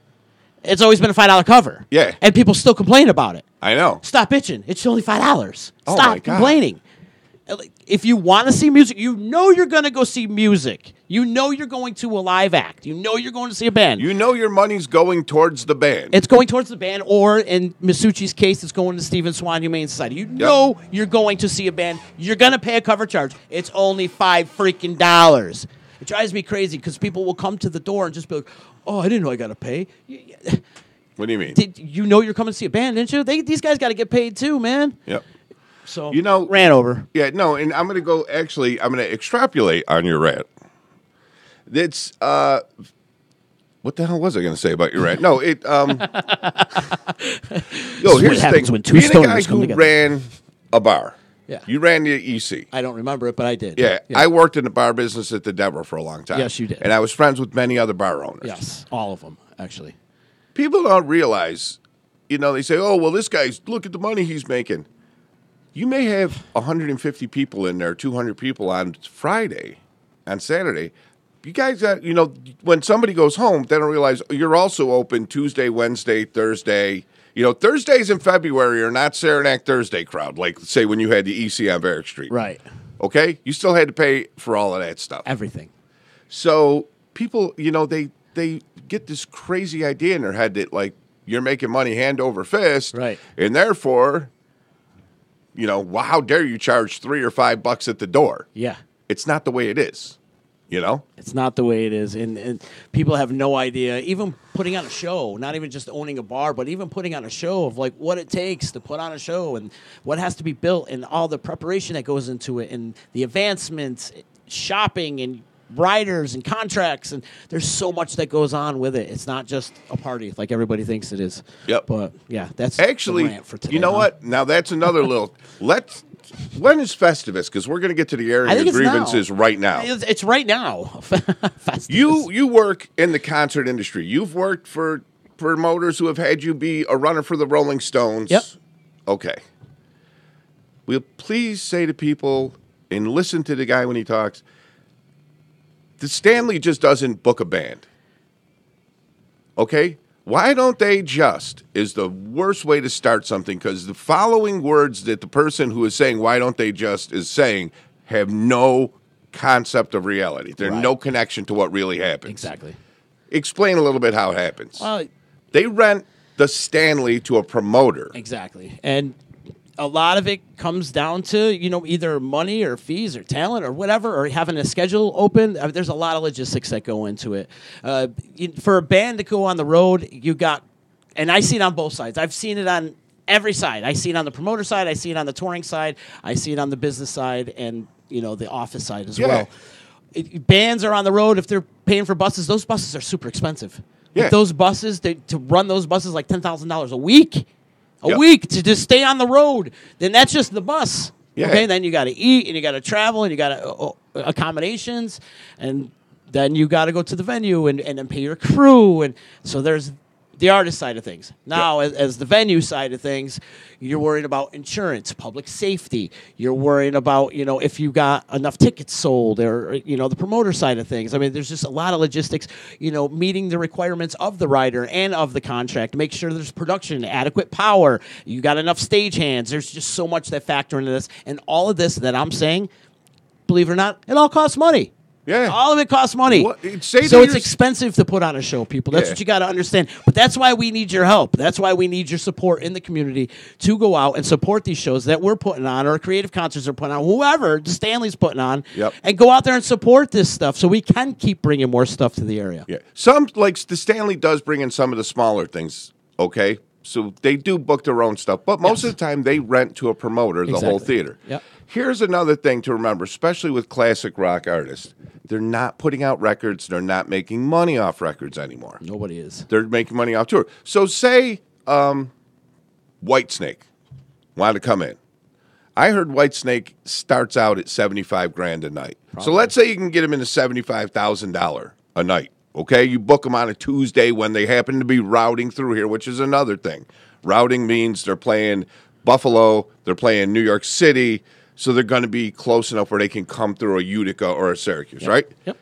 B: It's always been a $5 cover.
A: Yeah.
B: And people still complain about it.
A: I know.
B: Stop bitching. It's only $5.
A: Oh,
B: Stop
A: my God.
B: complaining. If you want to see music, you know you're going to go see music. You know you're going to a live act. You know you're going to see a band.
A: You know your money's going towards the band.
B: It's going towards the band, or in Masucci's case, it's going to Stephen Swan Humane Society. You know you're going to see a band. You're going to pay a cover charge. It's only $5 freaking. It drives me crazy because people will come to the door and just be like, "Oh, I didn't know I got to pay."
A: What do you mean?
B: Did you know you're coming to see a band, didn't you? These guys got to get paid too, man.
A: Yep.
B: So
A: ran
B: over.
A: Yeah, no, and I'm going to go. Actually, I'm going to extrapolate on your rant. It's what the hell was I going to say about your rant? No, it. Here's the
B: happens
A: thing.
B: when two
A: Being a
B: stoners
A: guy
B: come
A: who
B: together.
A: ran a bar.
B: Yeah.
A: You ran the EC.
B: I don't remember it, but I did.
A: Yeah, I worked in the bar business at the Deborah for a long time.
B: Yes, you did.
A: And I was friends with many other bar owners.
B: Yes, all of them actually.
A: People don't realize, they say, "Oh, well, this guy's look at the money he's making." You may have 150 people in there, 200 people on Friday, on Saturday. You guys got, when somebody goes home, they don't realize you're also open Tuesday, Wednesday, Thursday. Thursdays in February are not Saranac Thursday crowd, like, say, when you had the EC on Varick Street.
B: Right.
A: Okay? You still had to pay for all of that stuff.
B: Everything.
A: So people, they get this crazy idea in their head that, like, you're making money hand over fist.
B: Right.
A: And therefore, well, how dare you charge $3 or $5 at the door?
B: Yeah.
A: It's not the way it is,
B: It's not the way it is. And people have no idea. Even putting on a show, not even just owning a bar, but even putting on a show of like what it takes to put on a show and what has to be built and all the preparation that goes into it and the advancements, shopping and riders and contracts. And there's so much that goes on with it. It's not just a party like everybody thinks it is.
A: Yep.
B: But yeah, that's
A: actually,
B: the rant for today.
A: you know what? Now that's another little, when is Festivus? Because we're going to get to the area of grievances right now.
B: It's right now. Festivus.
A: You work in the concert industry. You've worked for promoters who have had you be a runner for the Rolling Stones.
B: Yep.
A: Okay. Will please say to people and listen to the guy when he talks, the Stanley just doesn't book a band. Okay? Why don't they just is the worst way to start something, because the following words that the person who is saying why don't they just is saying have no concept of reality. There's no connection to what really happens.
B: Exactly.
A: Explain a little bit how it happens.
B: Well,
A: They rent the Stanley to a promoter.
B: exactly. And a lot of it comes down to, either money or fees or talent or whatever, or having a schedule open. There's a lot of logistics that go into it. For a band to go on the road, you got, and I see it on both sides. I've seen it on every side. I see it on the promoter side. I see it on the touring side. I see it on the business side and, the office side as well. Bands are on the road. If they're paying for buses, those buses are super expensive.
A: Yeah.
B: If those buses, to run those buses like $10,000 a week. A
A: Yep.
B: week to just stay on the road, then that's just the bus.
A: Yeah.
B: Okay, then you got to eat and you got to travel and you got to accommodations, and then you got to go to the venue and then pay your crew, and so there's the artist side of things. Now, as the venue side of things, you're worried about insurance, public safety. You're worried about, if you got enough tickets sold or, the promoter side of things. I mean, there's just a lot of logistics, meeting the requirements of the rider and of the contract. Make sure there's production, adequate power. You got enough stagehands. There's just so much that factor into this. And all of this that I'm saying, believe it or not, it all costs money.
A: Yeah.
B: All of it costs money.
A: So
B: it's expensive to put on a show, people. That's
A: Yeah.
B: what you got to understand. But that's why we need your help. That's why we need your support in the community to go out and support these shows that we're putting on or creative concerts are putting on, whoever the Stanley's putting on, and go out there and support this stuff so we can keep bringing more stuff to the area.
A: Yeah. Some, like the Stanley does bring in some of the smaller things, okay? So they do book their own stuff, but most of the time they rent to a promoter the whole theater.
B: Yep.
A: Here's another thing to remember, especially with classic rock artists. They're not putting out records. They're not making money off records anymore.
B: Nobody is.
A: They're making money off tour. So say Whitesnake wanted to come in. I heard Whitesnake starts out at 75 grand a night. Probably. So let's say you can get him into $75,000 a night. Okay, you book them on a Tuesday when they happen to be routing through here, which is another thing. Routing means they're playing Buffalo, they're playing New York City, so they're going to be close enough where they can come through a Utica or a Syracuse, right?
B: Yep.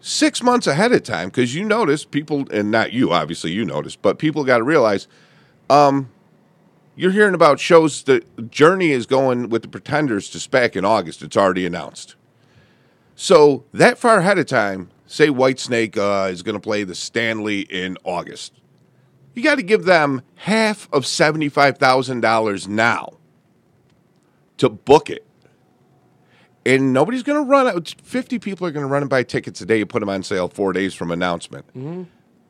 A: 6 months ahead of time, because you notice people, and not you, obviously you notice, but people got to realize, you're hearing about shows that Journey is going with the Pretenders to SPAC in August. It's already announced. So that far ahead of time, say Whitesnake is going to play the Stanley in August. You got to give them half of $75,000 now to book it. And nobody's going to run out. 50 people are going to run and buy tickets a day. You put them on sale 4 days from announcement.
B: Mm-hmm.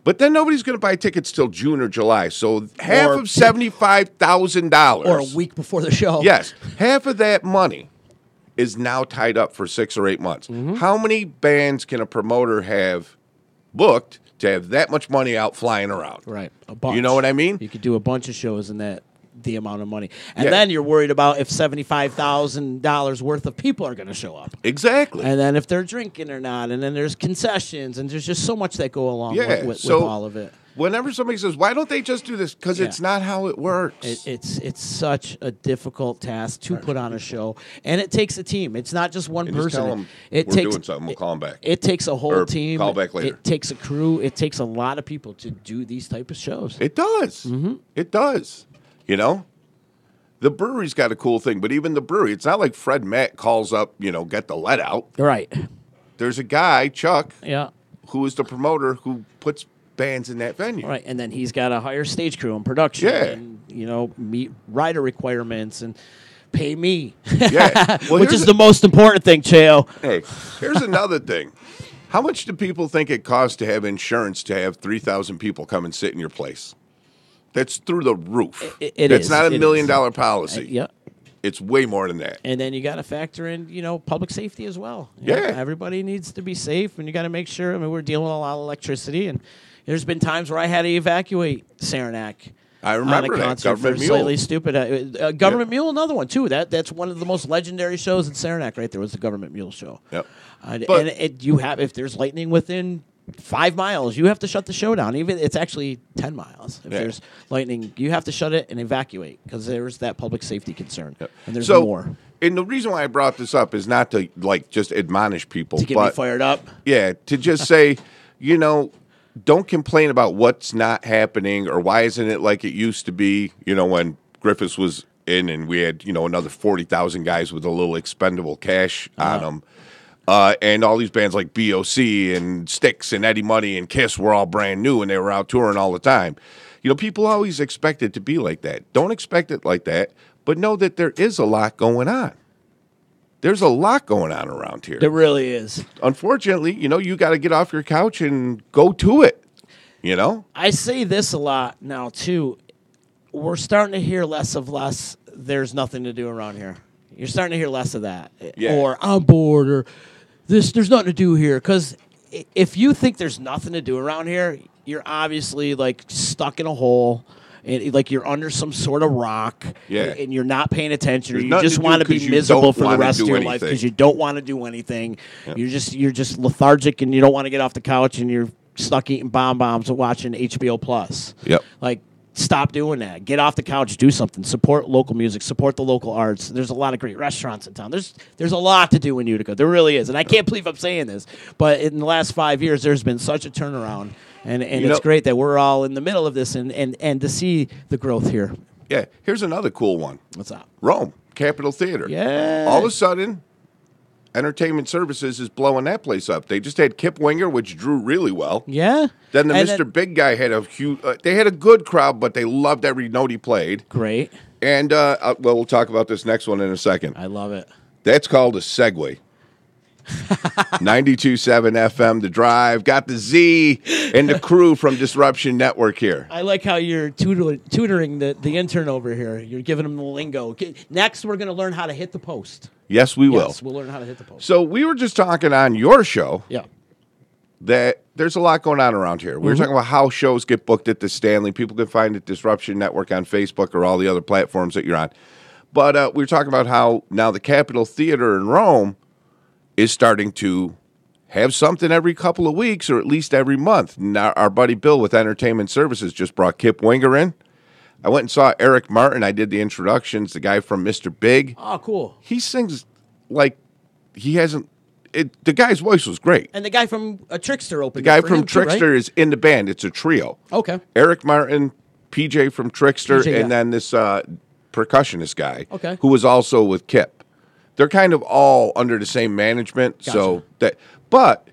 A: But then nobody's going to buy tickets till June or July. So half
B: Or-
A: of $75,000.
B: Or a week before the show.
A: Yes. Half of that money is now tied up for 6 or 8 months.
B: Mm-hmm.
A: How many bands can a promoter have booked to have that much money out flying around?
B: Right. A bunch.
A: You know what I mean?
B: You could do a bunch of shows in the amount of money. And
A: Yeah.
B: then you're worried about if $75,000 worth of people are going to show up.
A: Exactly.
B: And then if they're drinking or not. And then there's concessions. And there's just so much that go along
A: Yeah,
B: with
A: so-
B: all of it.
A: Whenever somebody says, why don't they just do this? Because it's not how it works.
B: It's such a difficult task to put on a show, and it takes a team. It's not just one
A: And
B: person.
A: just tell them
B: it
A: we're
B: takes,
A: doing something. We'll call them back.
B: It takes a whole
A: Or
B: team.
A: call back later.
B: It takes a crew. It takes a lot of people to do these type of shows.
A: It does.
B: Mm-hmm.
A: It does. You know? The brewery's got a cool thing, but even the brewery, it's not like Fred Matt calls up, get the let out.
B: Right.
A: There's a guy, Chuck,
B: Yeah.
A: who is the promoter who puts bands in that venue.
B: Right. And then he's got to hire stage crew and production.
A: Yeah.
B: And, meet rider requirements and pay me.
A: Yeah. Well,
B: Which
A: here's
B: is the most important thing, Cheo.
A: Hey, here's another thing. How much do people think it costs to have insurance to have 3,000 people come and sit in your place? That's through the roof.
B: It
A: It's
B: is.
A: not a $1
B: It
A: million
B: is.
A: policy.
B: Yeah.
A: It's way more than that.
B: And then you got to factor in, public safety as well.
A: Yeah.
B: Everybody needs to be safe, and you got to make sure. I mean, we're dealing with a lot of electricity, and there's been times where I had to evacuate Saranac.
A: I remember
B: on a
A: that.
B: concert
A: Government
B: for
A: Mule.
B: slightly stupid. Government Mule, another one too. That's one of the most legendary shows in Saranac. Right there was the Government Mule show.
A: Yep.
B: And if there's lightning within 5 miles, you have to shut the show down. Even it's actually 10 miles. If
A: Yeah.
B: there's lightning, you have to shut it and evacuate because there's that public safety concern.
A: Yep.
B: And there's
A: So,
B: more
A: And the reason why I brought this up is not to just admonish people,
B: to get me
A: but
B: fired up.
A: yeah, to just say, don't complain about what's not happening or why isn't it like it used to be, when Griffiths was in and we had, another 40,000 guys with a little expendable cash on them. And all these bands like BOC and Styx and Eddie Money and Kiss were all brand new and they were out touring all the time. People always expect it to be like that. Don't expect it like that, but know that there is a lot going on. There's a lot going on around here.
B: There really is.
A: Unfortunately, you got to get off your couch and go to it.
B: I say this a lot now too. We're starting to hear less. There's nothing to do around here. You're starting to hear less of that,
A: Yeah.
B: or I'm bored, or there's nothing to do here. Because if you think there's nothing to do around here, you're obviously stuck in a hole. And, you're under some sort of rock,
A: Yeah.
B: and you're not paying attention,
A: There's
B: or you
A: nothing
B: just
A: to do
B: want to be
A: 'cause you
B: miserable
A: don't
B: for the
A: wanna
B: rest of
A: do
B: your life
A: anything.
B: because you don't want to do anything. You're just lethargic, and you don't want to get off the couch, and you're stuck eating bombs and watching HBO Plus.
A: Yep.
B: Stop doing that. Get off the couch. Do something. Support local music. Support the local arts. There's a lot of great restaurants in town. There's a lot to do in Utica. There really is, and I can't believe I'm saying this, but in the last 5 years, there's been such a turnaround, and it's great that we're all in the middle of this, and to see the growth here.
A: Yeah. Here's another cool one.
B: What's up?
A: Rome, Capitol Theater.
B: Yeah.
A: All of a sudden, Entertainment Services is blowing that place up. They just had Kip Winger, which drew really well.
B: Yeah.
A: Then the
B: And
A: Mr. Big Guy had a huge. They had a good crowd, but they loved every note he played.
B: Great.
A: And we'll talk about this next one in a second.
B: I love it.
A: That's called a segue. 92.7 FM, The Drive. Got the Z and the crew from Disruption Network here.
B: I like how you're tutoring the intern over here. You're giving him the lingo. Okay, next, we're going to learn how to hit the post.
A: Yes, we will.
B: Yes, we'll learn how to hit the post.
A: So we were just talking on your show
B: Yeah.
A: that there's a lot going on around here. We were talking about how shows get booked at the Stanley. People can find the Disruption Network on Facebook or all the other platforms that you're on. But we were talking about how now the Capitol Theater in Rome is starting to have something every couple of weeks or at least every month. Now, our buddy Bill with Entertainment Services just brought Kip Winger in. I went and saw Eric Martin. I did the introductions, the guy from Mr. Big.
B: Oh, cool.
A: He sings like he hasn't. The guy's voice was great.
B: And the guy from Trickster opened.
A: The guy
B: for
A: from
B: him too, right?
A: Trickster is in the band. It's a trio.
B: Okay.
A: Eric Martin, PJ from Trickster,
B: PJ,
A: and then this percussionist guy
B: Okay.
A: who was also with Kip. They're kind of all under the same management. So
B: Gotcha.
A: but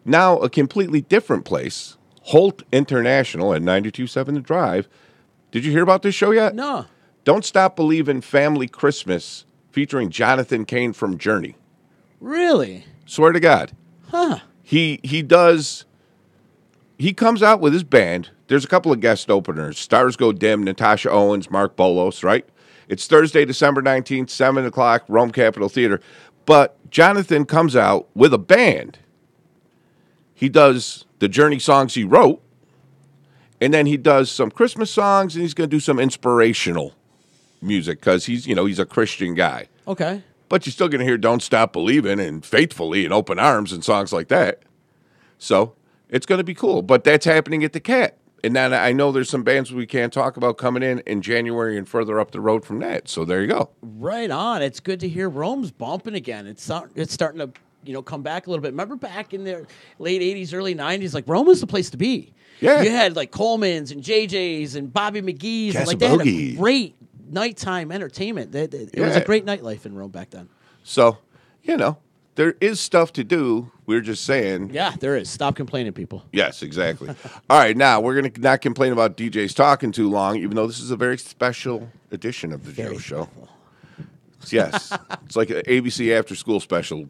A: now a completely different place, Holt International at 92.7 The Drive. Did you hear about this show yet?
B: No.
A: Don't Stop Believin' Family Christmas featuring Jonathan Cain from Journey.
B: Really?
A: Swear to God.
B: Huh.
A: He comes out with his band. There's a couple of guest openers. Stars Go Dim, Natasha Owens, Mark Bolos, right? It's Thursday, December 19th, 7 o'clock, Rome Capitol Theater. But Jonathan comes out with a band. He does the Journey songs he wrote, and then he does some Christmas songs, and he's going to do some inspirational music because he's a Christian guy.
B: Okay.
A: But you're still going to hear Don't Stop Believing and Faithfully and Open Arms and songs like that. So it's going to be cool. But that's happening at the Cat. And then I know there's some bands we can't talk about coming in January and further up the road from that. So there you go.
B: Right on. It's good to hear Rome's bumping again. It's starting to come back a little bit. Remember back in the late 80s, early 90s, like Rome was the place to be.
A: Yeah.
B: You had like Coleman's and JJ's and Bobby McGee's. And, like, they had a great nighttime entertainment. It was a great nightlife in Rome back then.
A: So, there is stuff to do. We're just saying.
B: Yeah, there is. Stop complaining, people.
A: Yes, exactly. All right, now we're going to not complain about DJs talking too long, even though this is a very special edition of the Joe Show. Yes. It's like an ABC after school special.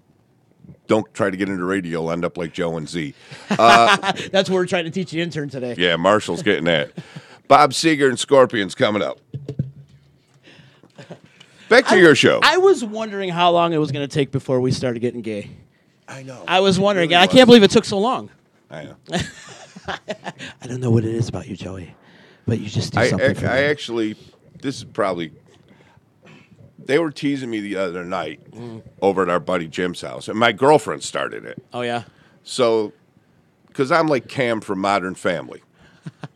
A: Don't try to get into radio. You'll end up like Joe and Z.
B: That's what we're trying to teach the intern today.
A: Yeah, Marshall's getting that. Bob Seger and Scorpions coming up. Back to your show.
B: I was wondering how long it was going to take before we started getting gay.
A: I know.
B: I was wondering.
A: Really
B: I can't believe it took so long.
A: I know.
B: I don't know what it is about you, Joey, but you just do something for me.
A: I actually, this is probably, they were teasing me the other night over at our buddy Jim's house, and my girlfriend started it.
B: Oh, yeah?
A: So, because I'm like Cam from Modern Family.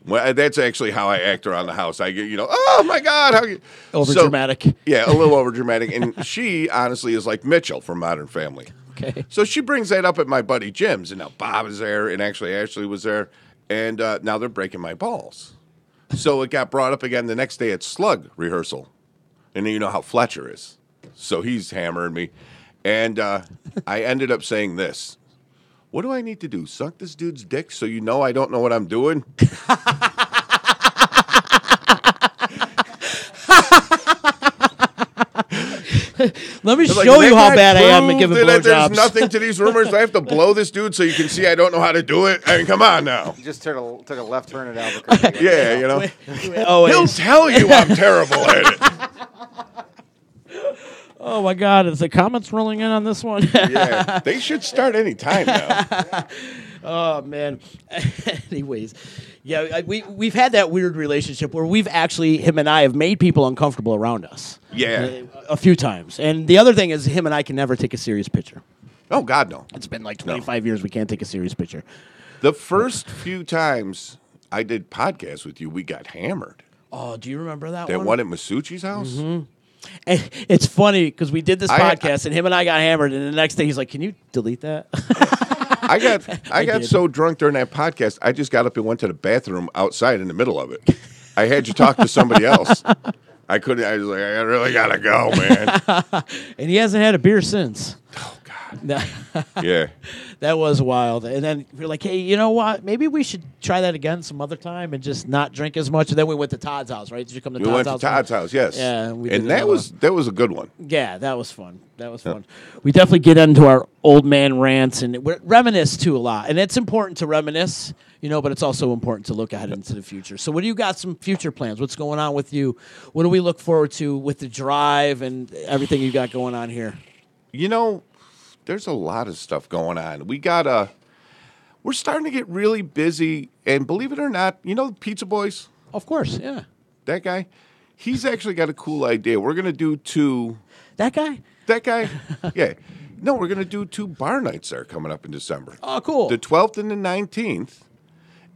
A: Well, that's actually how I act around the house. I get, oh my God, how you
B: Over-dramatic.
A: Yeah, a little over-dramatic. And she, honestly, is like Mitchell from Modern Family.
B: Okay.
A: So she brings that up at my buddy Jim's, and now Bob is there, and actually Ashley was there, and now they're breaking my balls. So it got brought up again the next day at Slug rehearsal. And then you know how Fletcher is. So he's hammering me. And I ended up saying this. What do I need to do? Suck this dude's dick so you know I don't know what I'm doing?
B: Let me show you how bad I am at giving blowjobs.
A: There's nothing to these rumors. I have to blow this dude so you can see I don't know how to do it. I mean, come on now.
C: You just took a left turn at Albuquerque.
A: Yeah,
B: Always.
A: He'll tell you I'm terrible at it.
B: Oh, my God. Is the comments rolling in on this one?
A: Yeah, they should start any time now.
B: Oh, man. Anyways, yeah, we've had that weird relationship where him and I have made people uncomfortable around us.
A: Yeah.
B: A few times. And the other thing is him and I can never take a serious picture.
A: Oh, God, no.
B: It's been like 25 years we can't take a serious picture.
A: The first few times I did podcasts with you, we got hammered.
B: Oh, do you remember that one?
A: That one at Masucci's house?
B: Mm-hmm. And it's funny because we did this podcast and him and I got hammered, and the next day he's like, "Can you delete that?"
A: I got so drunk during that podcast, I just got up and went to the bathroom outside in the middle of it. I had you talk to somebody else. I couldn't. I was like, I really gotta go, man.
B: And he hasn't had a beer since.
A: Oh God. Yeah.
B: That was wild. And then we're like, hey, you know what? Maybe we should try that again some other time and just not drink as much. And then we went to Todd's house, right? Did you come to Todd's house?
A: We went to Todd's house, yes.
B: Yeah.
A: And that was a good one.
B: Yeah, that was fun. We definitely get into our old man rants and we reminisce too a lot. And it's important to reminisce, but it's also important to look ahead into the future. So what do you got some future plans? What's going on with you? What do we look forward to with the drive and everything you got going on here?
A: There's a lot of stuff going on. We're starting to get really busy, and believe it or not, Pizza Boys?
B: Of course, yeah.
A: That guy? He's actually got a cool idea. We're going to do 2...
B: That guy?
A: That guy? Yeah. No, we're going to do 2 bar nights there coming up in December.
B: Oh, cool.
A: The 12th and the 19th.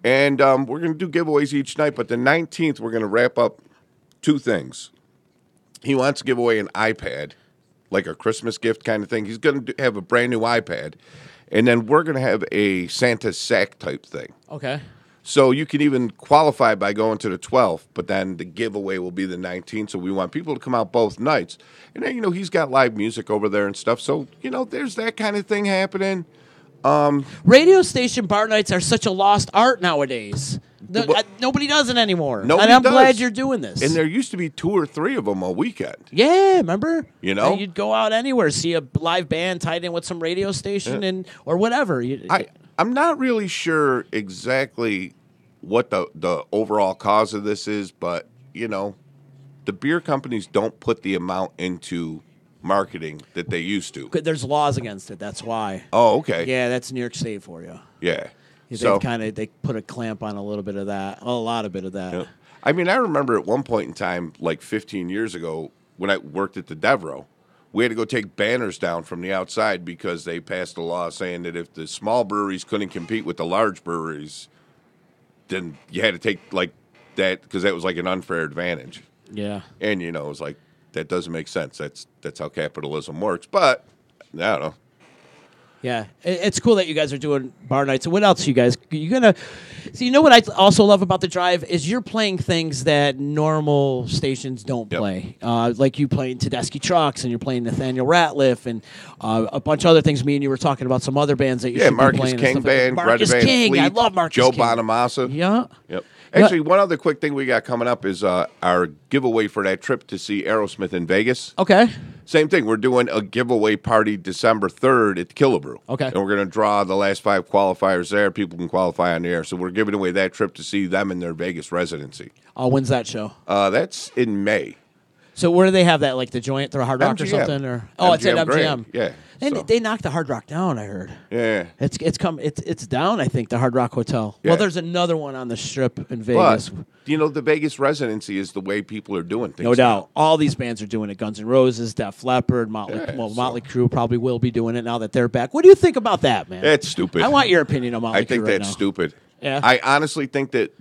A: And we're going to do giveaways each night, but the 19th, we're going to wrap up 2 things. He wants to give away an iPad, like a Christmas gift kind of thing. He's going to have a brand new iPad. And then we're going to have a Santa sack type thing.
B: Okay.
A: So you can even qualify by going to the 12th, but then the giveaway will be the 19th. So we want people to come out both nights. And then, he's got live music over there and stuff. So, there's that kind of thing happening.
B: Radio station bar nights are such a lost art nowadays. Nobody does it anymore.
A: Nobody
B: and I'm
A: does.
B: glad you're doing this.
A: And there used to be 2 or 3 of them a weekend.
B: Yeah, remember?
A: You know?
B: And you'd go out anywhere, see a live band tied in with some radio station or whatever.
A: I'm not really sure exactly what the overall cause of this is, but, the beer companies don't put the amount into marketing that they used to.
B: There's laws against it. That's why.
A: Oh, okay.
B: Yeah, that's New York State for you.
A: Yeah.
B: They put a clamp on a little bit of that, a lot of bit of that.
A: Yeah. I mean, I remember at one point in time, like 15 years ago, when I worked at the Devereaux, we had to go take banners down from the outside because they passed a law saying that if the small breweries couldn't compete with the large breweries, then you had to take like that because that was like an unfair advantage.
B: Yeah.
A: And, it was like, that doesn't make sense. That's how capitalism works. But, I don't know.
B: Yeah, it's cool that you guys are doing bar nights. And what else, you guys? You gonna see? You know what I also love about the drive is you're playing things that normal stations don't play. Like you playing Tedeschi Trucks and you're playing Nathaniel Ratliff and a bunch of other things. Me and you were talking about some other bands that you should
A: Marcus
B: be playing.
A: King Band,
B: Marcus
A: Greta Van
B: King,
A: Fleet,
B: I love Marcus
A: Joe
B: King.
A: Bonamassa.
B: Yeah.
A: Yep. Actually, one other quick thing we got coming up is our giveaway for that trip to see Aerosmith in Vegas.
B: Okay.
A: Same thing. We're doing a giveaway party December 3rd at Killebrew.
B: Okay.
A: And we're going to draw the last 5 qualifiers there. People can qualify on the air. So we're giving away that trip to see them in their Vegas residency.
B: When's that show?
A: That's in May.
B: So where do they have that? Like the joint through Hard Rock
A: MGM.
B: or something? Or it's at MGM.
A: Grand. Yeah.
B: And they knocked the Hard Rock down, I heard.
A: Yeah.
B: It's down, I think, the Hard Rock Hotel.
A: Yeah.
B: Well, there's another one on the Strip in Vegas.
A: But, the Vegas residency is the way people are doing things.
B: No doubt. All these bands are doing it. Guns N' Roses, Def Leppard, Motley Crue probably will be doing it now that they're back. What do you think about that, man?
A: It's stupid.
B: I want your opinion on Motley Crue.
A: I think that's
B: now.
A: stupid.
B: Yeah.
A: I honestly think that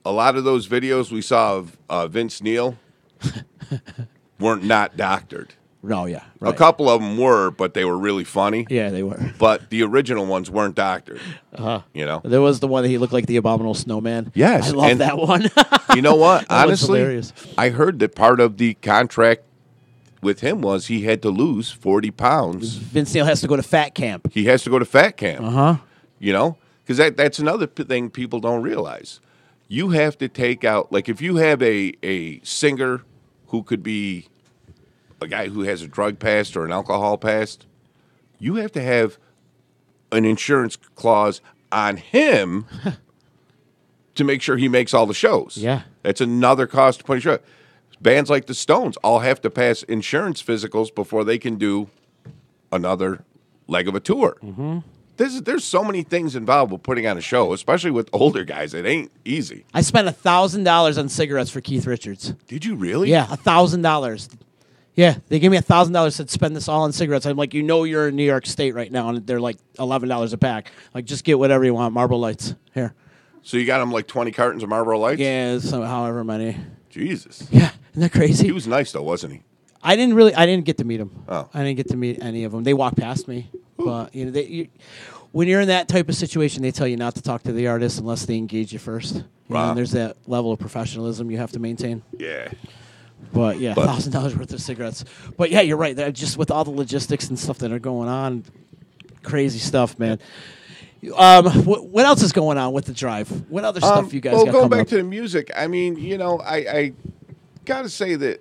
A: a lot of those videos we saw of Vince Neil weren't not doctored.
B: No, yeah. Right.
A: A couple of them were, but they were really funny.
B: Yeah, they were.
A: But the original ones weren't doctored.
B: There was the one that he looked like the Abominable Snowman.
A: Yes.
B: I love that one.
A: You know what?
B: That was
A: Honestly,
B: hilarious.
A: I heard that part of the contract with him was he had to lose 40 pounds.
B: Vince Neil has to go to fat camp.
A: He has to go to fat camp.
B: Uh-huh.
A: Because that's another thing people don't realize. You have to take out, like if you have a singer who could be a guy who has a drug past or an alcohol past, you have to have an insurance clause on him to make sure he makes all the shows.
B: Yeah.
A: That's another cost to put in show. Bands like the Stones all have to pass insurance physicals before they can do another leg of a tour.
B: Mm-hmm.
A: There's so many things involved with putting on a show, especially with older guys. It ain't easy.
B: I spent $1,000 on cigarettes for Keith Richards.
A: Did you really?
B: Yeah, $1,000. Yeah, they gave me $1,000, said spend this all on cigarettes. I'm like, you're in New York State right now, and they're like $11 a pack. Like, just get whatever you want. Marlboro Lights. Here.
A: So you got him like 20 cartons of Marlboro Lights?
B: Yeah, however many.
A: Jesus.
B: Yeah, isn't that crazy?
A: He was nice though, wasn't he?
B: I didn't get to meet him.
A: Oh.
B: I didn't get to meet any of them. They walked past me. Ooh. But when you're in that type of situation, they tell you not to talk to the artist unless they engage you first. And there's that level of professionalism you have to maintain.
A: Yeah.
B: But yeah, $1,000 worth of cigarettes. But yeah, you're right. Just with all the logistics and stuff that are going on, crazy stuff, man. What else is going on with the drive? What other stuff you guys got coming
A: going back
B: up?
A: to the music, I mean, I got to say that,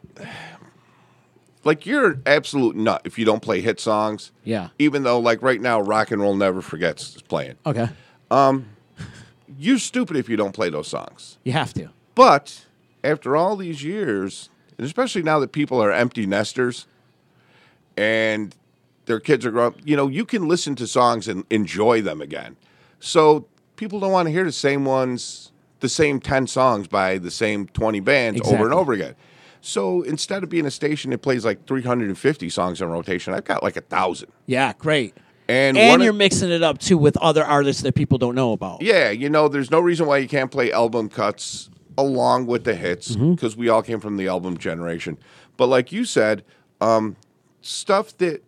A: like, you're an absolute nut if you don't play hit songs.
B: Yeah.
A: Even though, like, right now, Rock and Roll Never Forgets is playing.
B: Okay.
A: You're stupid if you don't play those songs.
B: You have to.
A: But after all these years, and especially now that people are empty nesters and their kids are growing up, you can listen to songs and enjoy them again. So people don't want to hear the same 10 songs by the same 20 bands over and over again. So instead of being a station that plays like 350 songs in rotation, I've got like 1,000.
B: Yeah, great.
A: And
B: you're mixing it up, too, with other artists that people don't know about.
A: Yeah, there's no reason why you can't play album cuts along with the hits, because we all came from the album generation. But like you said, stuff that,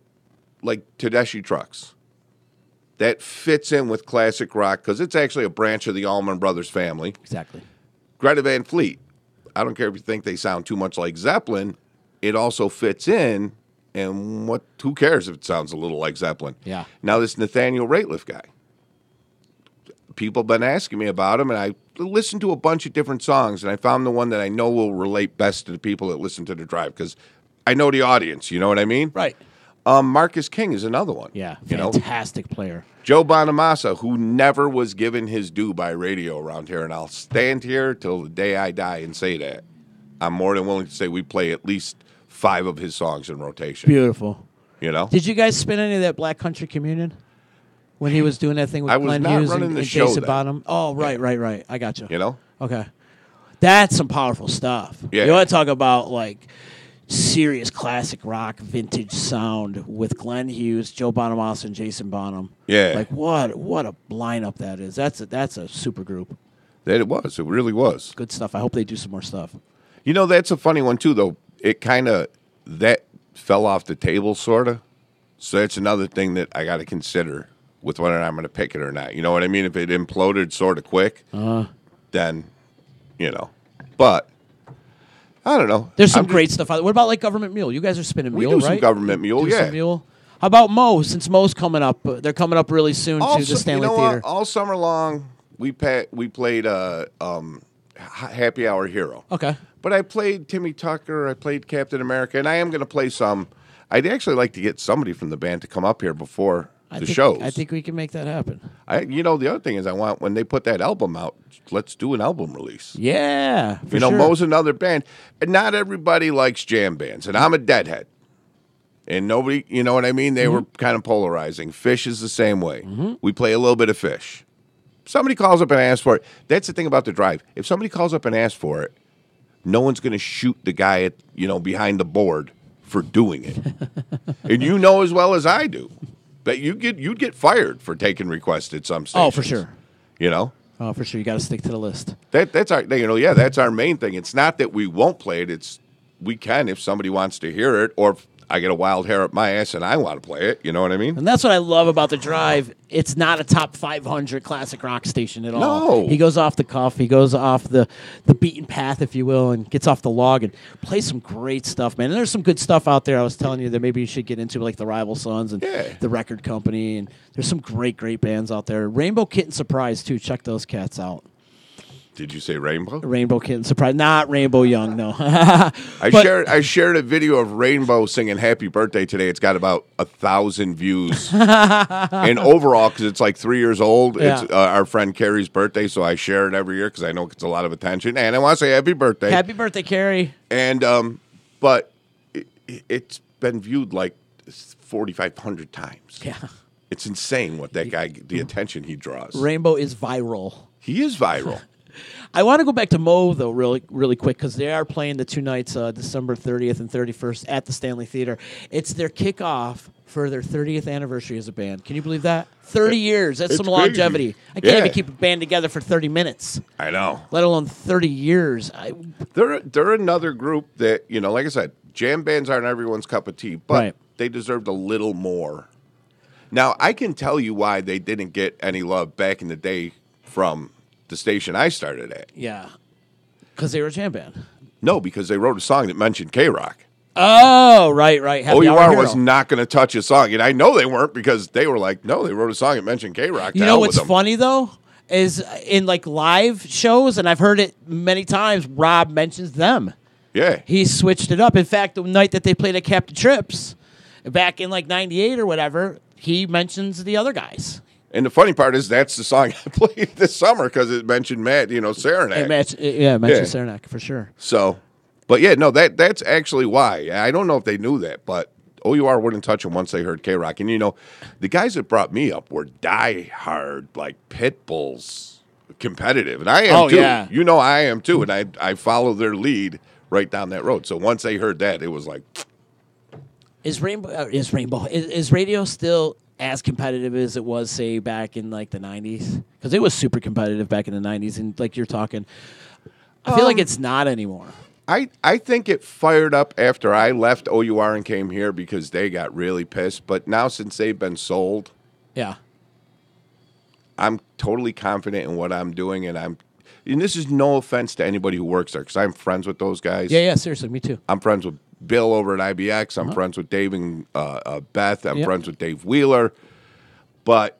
A: like Tedeschi Trucks, that fits in with classic rock, because it's actually a branch of the Allman Brothers family.
B: Exactly.
A: Greta Van Fleet, I don't care if you think they sound too much like Zeppelin, it also fits in. And who cares if it sounds a little like Zeppelin?
B: Yeah.
A: Now, this Nathaniel Rateliff guy, people have been asking me about him, and listened to a bunch of different songs, and I found the one that I know will relate best to the people that listen to the drive because I know the audience. You know what I mean?
B: Right.
A: Marcus King is another one.
B: Yeah,
A: you know?
B: fantastic player.
A: Joe Bonamassa, who never was given his due by radio around here, and I'll stand here till the day I die and say that. I'm more than willing to say we play at least 5 of his songs in rotation.
B: Beautiful.
A: You know?
B: Did you guys spin any of that Black Country Communion when he was doing that thing with Glenn Hughes and
A: show
B: Jason
A: then.
B: Bonham? Oh, right. I got you.
A: You know?
B: Okay. That's some powerful stuff.
A: Yeah.
B: You want to talk about, like, serious classic rock vintage sound with Glenn Hughes, Joe Bonamassa, and Jason Bonham.
A: Yeah.
B: Like, what a lineup that is. That's a super group.
A: That it was. It really was.
B: Good stuff. I hope they do some more stuff.
A: You know, that's a funny one, too, though. It kind of, that fell off the table, sort of. So that's another thing that I got to consider with whether I'm going to pick it or not. You know what I mean? If it imploded sort of quick, then, you know. But, I don't know.
B: There's some great stuff out there. What about, like, Government Mule? You guys are spinning Mule, right?
A: We do some Government Mule,
B: do
A: yeah.
B: Some Mule. How about Mo? Since Mo's coming up, they're coming up really soon to the Stanley Theater.
A: All summer long, we played Happy Hour Hero.
B: Okay.
A: But I played Timmy Tucker, I played Captain America, and I am going to play some. I'd actually like to get somebody from the band to come up here before the shows.
B: I think we can make that happen.
A: You know, the other thing is I want, when they put that album out, let's do an album release.
B: Yeah, for
A: sure.
B: Mo's
A: another band. And not everybody likes jam bands, and I'm a deadhead. And nobody, you know what I mean? They were kind of polarizing. Fish is the same way. We play a little bit of Fish. Somebody calls up and asks for it. That's the thing about the drive. If somebody calls up and asks for it, no one's going to shoot the guy behind the board for doing it. And you know as well as I do that you'd get fired for taking requests at some stations.
B: Oh, for sure.
A: You know?
B: Oh, for sure. You got to stick to the list.
A: That's our, that's our main thing. It's not that we won't play it. It's we can if somebody wants to hear it, or if I get a wild hair up my ass and I want to play it. You know what I mean?
B: And that's what I love about the drive. It's not a top 500 classic rock station at all.
A: No.
B: He goes off the cuff. He goes off the beaten path, if you will, and gets off the log and plays some great stuff, man. And there's some good stuff out there. I was telling you that maybe you should get into, like the Rival Sons and the Record Company. And there's some great bands out there. Rainbow Kitten Surprise, too. Check those cats out.
A: Did you say Rainbow?
B: Rainbow Kitten Surprise. Not Rainbow Young, no.
A: I shared a video of Rainbow singing Happy Birthday today. It's got about 1,000 views. And overall, because it's like 3 years old, it's our friend Carrie's birthday, so I share it every year because I know it gets a lot of attention. And I want to say happy birthday.
B: Happy birthday, Carrie.
A: And but it's been viewed like 4,500 times.
B: Yeah.
A: It's insane what that guy, the attention he draws.
B: Rainbow is viral.
A: He is viral.
B: I want to go back to Mo, though, really quick, because they are playing the 2 nights, December 30th and 31st at the Stanley Theater. It's their kickoff for their 30th anniversary as a band. Can you believe that? 30 years. That's some longevity.
A: Crazy.
B: I can't even keep a band together for 30 minutes.
A: I know.
B: Let alone 30 years.
A: They're another group that, like I said, jam bands aren't everyone's cup of tea, but they deserved a little more. Now, I can tell you why they didn't get any love back in the day from the station I started at.
B: Yeah. Because they were a jam band.
A: No, because they wrote a song that mentioned K-Rock.
B: Oh, right. Happy
A: OUR was not going to touch a song. And I know they weren't because they were like, no, they wrote a song that mentioned K-Rock.
B: You know what's funny, though? Is in like live shows, and I've heard it many times, Rob mentions them.
A: Yeah.
B: He switched it up. In fact, the night that they played at Captain Trips, back in like 98 or whatever, he mentions the other guys.
A: And the funny part is that's the song I played this summer because it mentioned Saranac.
B: It mentioned Saranac for sure.
A: So, but yeah, no, that's actually why. I don't know if they knew that, but OUR wouldn't touch them once they heard K-Rock. And, the guys that brought me up were die-hard, like pit bulls, competitive. And I am, too.
B: Yeah.
A: I am, too. And I follow their lead right down that road. So once they heard that, it was like...
B: Is radio still as competitive as it was, say, back in like the 90s? Because it was super competitive back in the 90s, and like you're talking, I feel like it's not anymore.
A: I think it fired up after I left OUR and came here because they got really pissed. But now since they've been sold, I'm totally confident in what I'm doing, and this is no offense to anybody who works there because I'm friends with those guys.
B: Yeah, seriously, me too.
A: I'm friends with Bill over at IBX. I'm friends with Dave and Beth. I'm friends with Dave Wheeler. But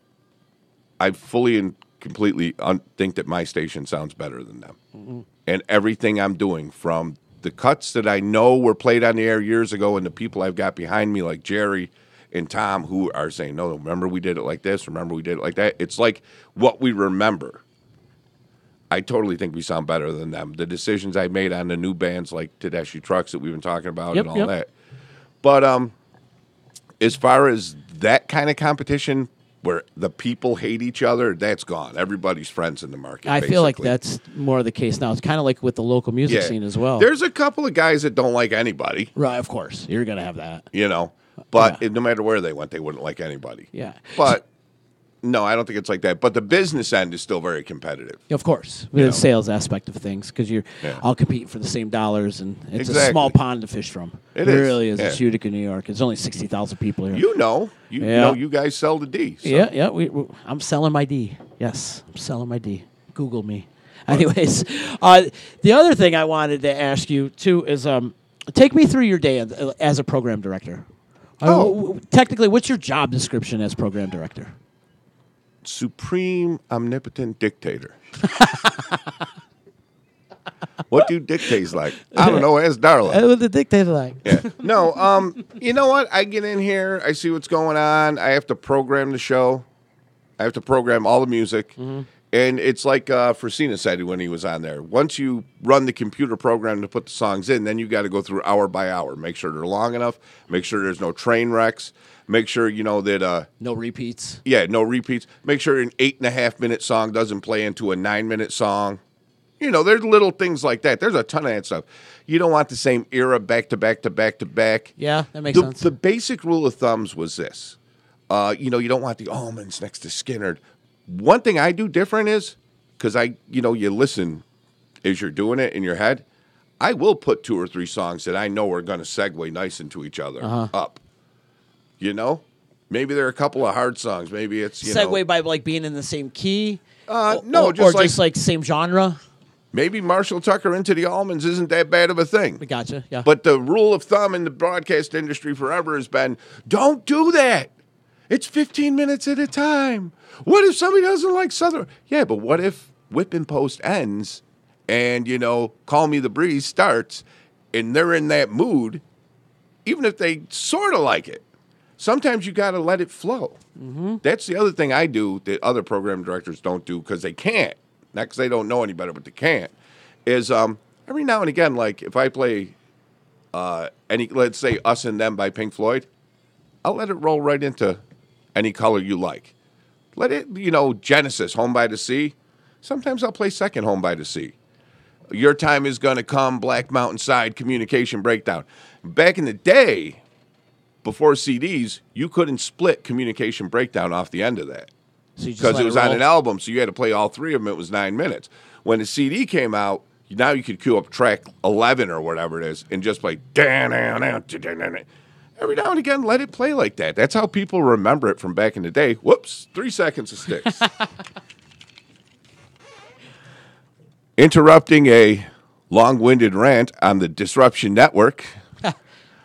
A: I fully completely think that my station sounds better than them. And everything I'm doing, from the cuts that I know were played on the air years ago, and the people I've got behind me like Jerry and Tom, who are saying, no, remember we did it like this, remember we did it like that. It's like what we remember. I totally think we sound better than them. The decisions I made on the new bands like Tedeschi Trucks that we've been talking about and all that. But as far as that kind of competition where the people hate each other, that's gone. Everybody's friends in the market.
B: I feel like that's more the case now. It's kind of like with the local music scene as well.
A: There's a couple of guys that don't like anybody.
B: Right, of course. You're going to have that.
A: You know, but no matter where they went, they wouldn't like anybody.
B: Yeah.
A: But no, I don't think it's like that. But the business end is still very competitive.
B: Of course, with the sales aspect of things, because you're all competing for the same dollars, and it's a small pond to fish from. It really is. It's Utica, New York. It's only 60,000 people here.
A: You know, you guys sell the D. So.
B: Yeah. I'm selling my D. Yes, I'm selling my D. Google me. Anyways, the other thing I wanted to ask you too is, take me through your day as a program director. Technically, what's your job description as program director?
A: Supreme omnipotent dictator. What do dictators like? I don't know. Ask Darla.
B: What the dictator like?
A: Yeah. No. You know what? I get in here. I see what's going on. I have to program the show. I have to program all the music. Mm-hmm. And it's like Frasina said when he was on there. Once you run the computer program to put the songs in, then you got to go through hour by hour. Make sure they're long enough. Make sure there's no train wrecks. Make sure, that...
B: no repeats.
A: Yeah, no repeats. Make sure an 8.5-minute song doesn't play into a 9-minute song. There's little things like that. There's a ton of that stuff. You don't want the same era back to back to back to back.
B: Yeah, that makes sense.
A: The basic rule of thumbs was this. You don't want the almonds next to Skinner. One thing I do different is, because you listen as you're doing it in your head, I will put 2 or 3 songs that I know are going to segue nice into each other up. Maybe there are a couple of hard songs. Maybe it's,
B: segue by like being in the same key?
A: No,
B: just like same genre?
A: Maybe Marshall Tucker Into the Almonds isn't that bad of a thing.
B: We gotcha, yeah.
A: But the rule of thumb in the broadcast industry forever has been, don't do that. It's 15 minutes at a time. What if somebody doesn't like Southern? Yeah, but what if Whip and Post ends and, Call Me the Breeze starts and they're in that mood, even if they sort of like it? Sometimes you got to let it flow. Mm-hmm. That's the other thing I do that other program directors don't do because they can't. Not because they don't know any better, but they can't. Is every now and again, like if I play let's say Us and Them by Pink Floyd, I'll let it roll right into Any Color You Like. Let it, Genesis, Home by the Sea. Sometimes I'll play second Home by the Sea. Your Time Is Gonna Come, Black Mountain Side, Communication Breakdown. Back in the day, before CDs, you couldn't split Communication Breakdown off the end of that. Because it was on an album, so you had to play all 3 of them. It was 9 minutes. When the CD came out, now you could queue up track 11 or whatever it is and just play. Every now and again, let it play like that. That's how people remember it from back in the day. Whoops, 3 seconds of sticks. Interrupting a long-winded rant on the Disruption Network.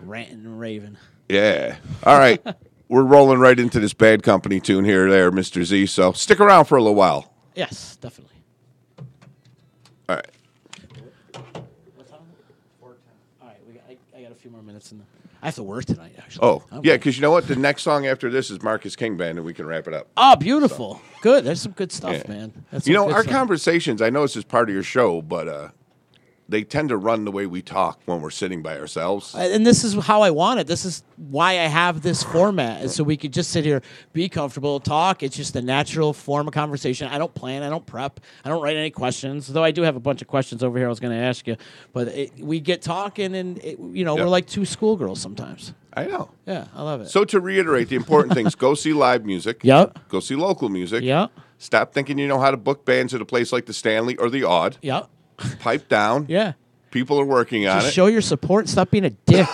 B: Ranting and raving.
A: Yeah. All right. We're rolling right into this Bad Company tune here, Mr. Z. So stick around for a little while.
B: Yes, definitely.
A: All right.
B: What time? 4:10. All right, I got a few more minutes in the. I have to work tonight, actually.
A: Oh, yeah, because you know what? The next song after this is Marcus King Band, and we can wrap it up.
B: Oh, beautiful. So. Good. There's some good stuff, man. That's
A: our conversations, I know this is part of your show, but they tend to run the way we talk when we're sitting by ourselves.
B: And this is how I want it. This is why I have this format, is so we could just sit here, be comfortable, talk. It's just a natural form of conversation. I don't plan. I don't prep. I don't write any questions, though I do have a bunch of questions over here I was going to ask you. But we get talking, and, we're like 2 schoolgirls sometimes.
A: I know.
B: Yeah, I love it.
A: So to reiterate, the important things, go see live music.
B: Yep.
A: Go see local music.
B: Yep.
A: Stop thinking you know how to book bands at a place like the Stanley or the Odd.
B: Yep.
A: Pipe down.
B: Yeah.
A: People are working on it.
B: Show your support. Stop being a dick.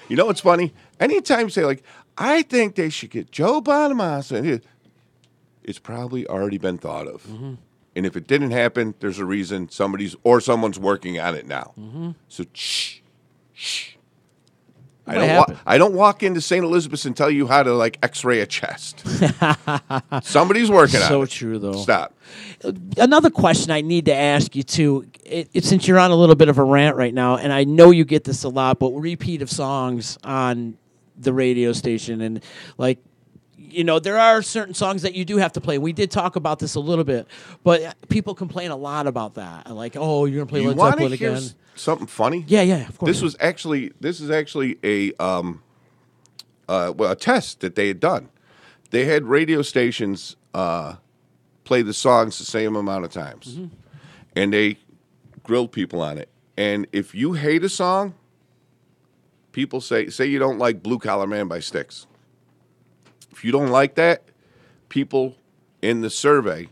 A: You know what's funny? Anytime you say, like, I think they should get Joe Bonamassa, it's probably already been thought of. Mm-hmm. And if it didn't happen, there's a reason someone's working on it now. Mm-hmm. So, shh. I don't walk into St. Elizabeth's and tell you how to like X-ray a chest. Somebody's working on it.
B: So true, though.
A: Stop.
B: Another question I need to ask you too, since you're on a little bit of a rant right now, and I know you get this a lot, but repeat of songs on the radio station, and like, there are certain songs that you do have to play. We did talk about this a little bit, but people complain a lot about that. Like, oh, you're gonna play Led Zeppelin again?
A: Something funny?
B: Yeah, of course.
A: This is actually a a test that they had done. They had radio stations play the songs the same amount of times, and they grilled people on it. And if you hate a song, people say you don't like "Blue Collar Man" by Styx. If you don't like that, people in the survey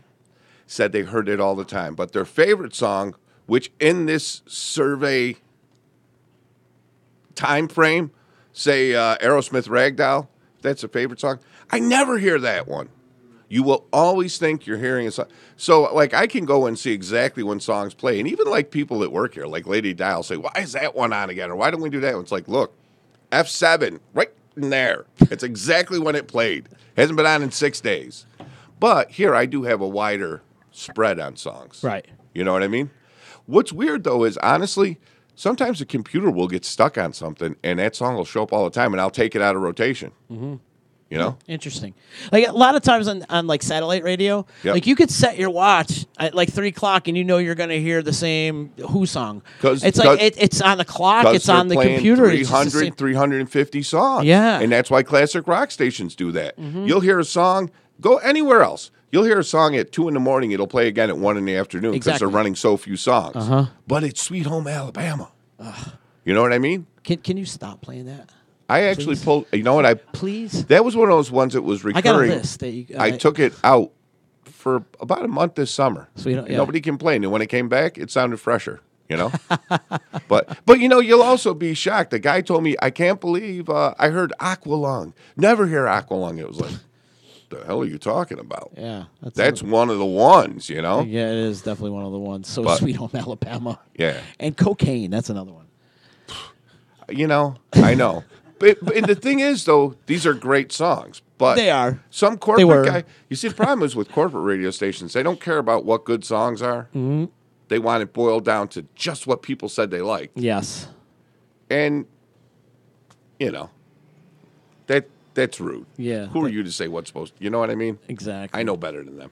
A: said they heard it all the time. But their favorite song, which in this survey time frame, say Aerosmith Ragdoll, that's a favorite song. I never hear that one. You will always think you're hearing a song. So, like, I can go and see exactly when songs play. And even, like, people that work here, like Lady Di, will say, why is that one on again? Or why don't we do that one? It's like, look, F7, right in there. It's exactly when it played. Hasn't been on in 6 days. But here I do have a wider spread on songs.
B: Right.
A: You know what I mean? What's weird, though, is honestly, sometimes the computer will get stuck on something, and that song will show up all the time, and I'll take it out of rotation. Mm-hmm. You know?
B: Interesting. Like, a lot of times on like, satellite radio, like, you could set your watch at, like, 3 o'clock, and you're going to hear the same Who song. It's like, it's on the clock, it's on the computer.
A: 350 songs.
B: Yeah.
A: And that's why classic rock stations do that. Mm-hmm. You'll hear a song, go anywhere else. You'll hear a song at 2 in the morning. It'll play again at 1 in the afternoon because they're running so few songs.
B: Uh-huh.
A: But it's Sweet Home Alabama. You know what I mean?
B: Can you stop playing that?
A: I actually pulled. You know what?
B: Please.
A: That was one of those ones that was recurring.
B: I got a list that
A: I took it out for about a month this summer.
B: Sweet, yeah.
A: Nobody complained, and when it came back, it sounded fresher. You know. but you'll also be shocked. The guy told me, I can't believe I heard Aqualung. Never hear Aqualung. It was like, the hell are you talking about?
B: Yeah,
A: that's one of the ones. You know.
B: Yeah, it is definitely one of the ones. So Sweet Home Alabama.
A: Yeah.
B: And Cocaine. That's another one.
A: You know, I know. But the thing is, though, these are great songs. But
B: they are.
A: Some corporate guy. You see, the problem is with corporate radio stations, they don't care about what good songs are.
B: Mm-hmm.
A: They want it boiled down to just what people said they liked.
B: Yes.
A: And, that's rude.
B: Yeah.
A: Who are you to say what's supposed to? You know what I mean?
B: Exactly.
A: I know better than them.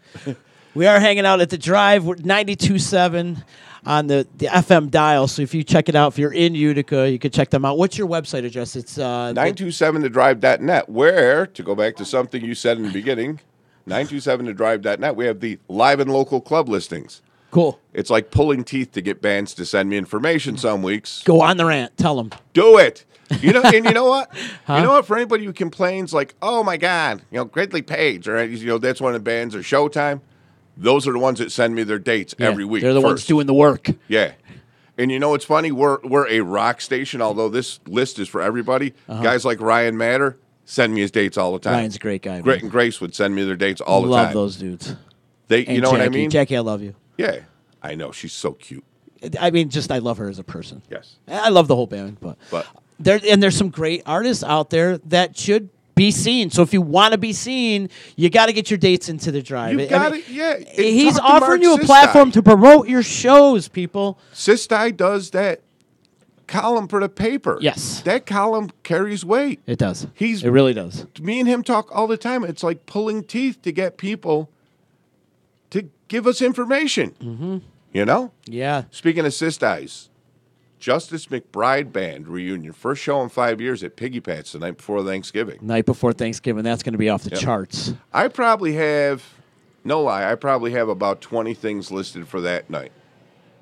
B: We are hanging out at the Drive. We're 92.7 on the FM dial. So if you check it out, if you're in Utica, you can check them out. What's your website address? It's
A: 927thedrive.net, where, to go back to something you said in the beginning, 927thedrive.net, we have the live and local club listings.
B: Cool.
A: It's like pulling teeth to get bands to send me information some weeks.
B: Go on the rant. Tell them.
A: Do it. And you know what? Huh? You know what? For anybody who complains, like, oh, my God, Gridley Page, or, that's one of the bands, or Showtime, those are the ones that send me their dates every week.
B: They're the ones doing the work.
A: Yeah. And you know what's funny? We're a rock station, although this list is for everybody. Uh-huh. Guys like Ryan Matter send me his dates all the time.
B: Ryan's a great guy.
A: Grit and Grace would send me their dates all the time.
B: Love those dudes.
A: You know what I mean?
B: Jackie, I love you.
A: Yeah. I know. She's so cute.
B: I mean, I love her as a person.
A: Yes.
B: I love the whole band, but there's some great artists out there that should be seen. So if you want to be seen, you got to get your dates into the Drive.
A: You got it. Yeah.
B: He's offering you a platform to promote your shows, people.
A: Sistai does that column for the paper.
B: Yes.
A: That column carries weight.
B: It does.
A: It
B: really does.
A: Me and him talk all the time. It's like pulling teeth to get people to give us information.
B: Mm-hmm.
A: You know?
B: Yeah.
A: Speaking of Sistais, Justice McBride Band reunion. First show in 5 years at Piggy Pat's the night before Thanksgiving.
B: Night before Thanksgiving. That's going to be off the charts.
A: I probably have, no lie, about 20 things listed for that night.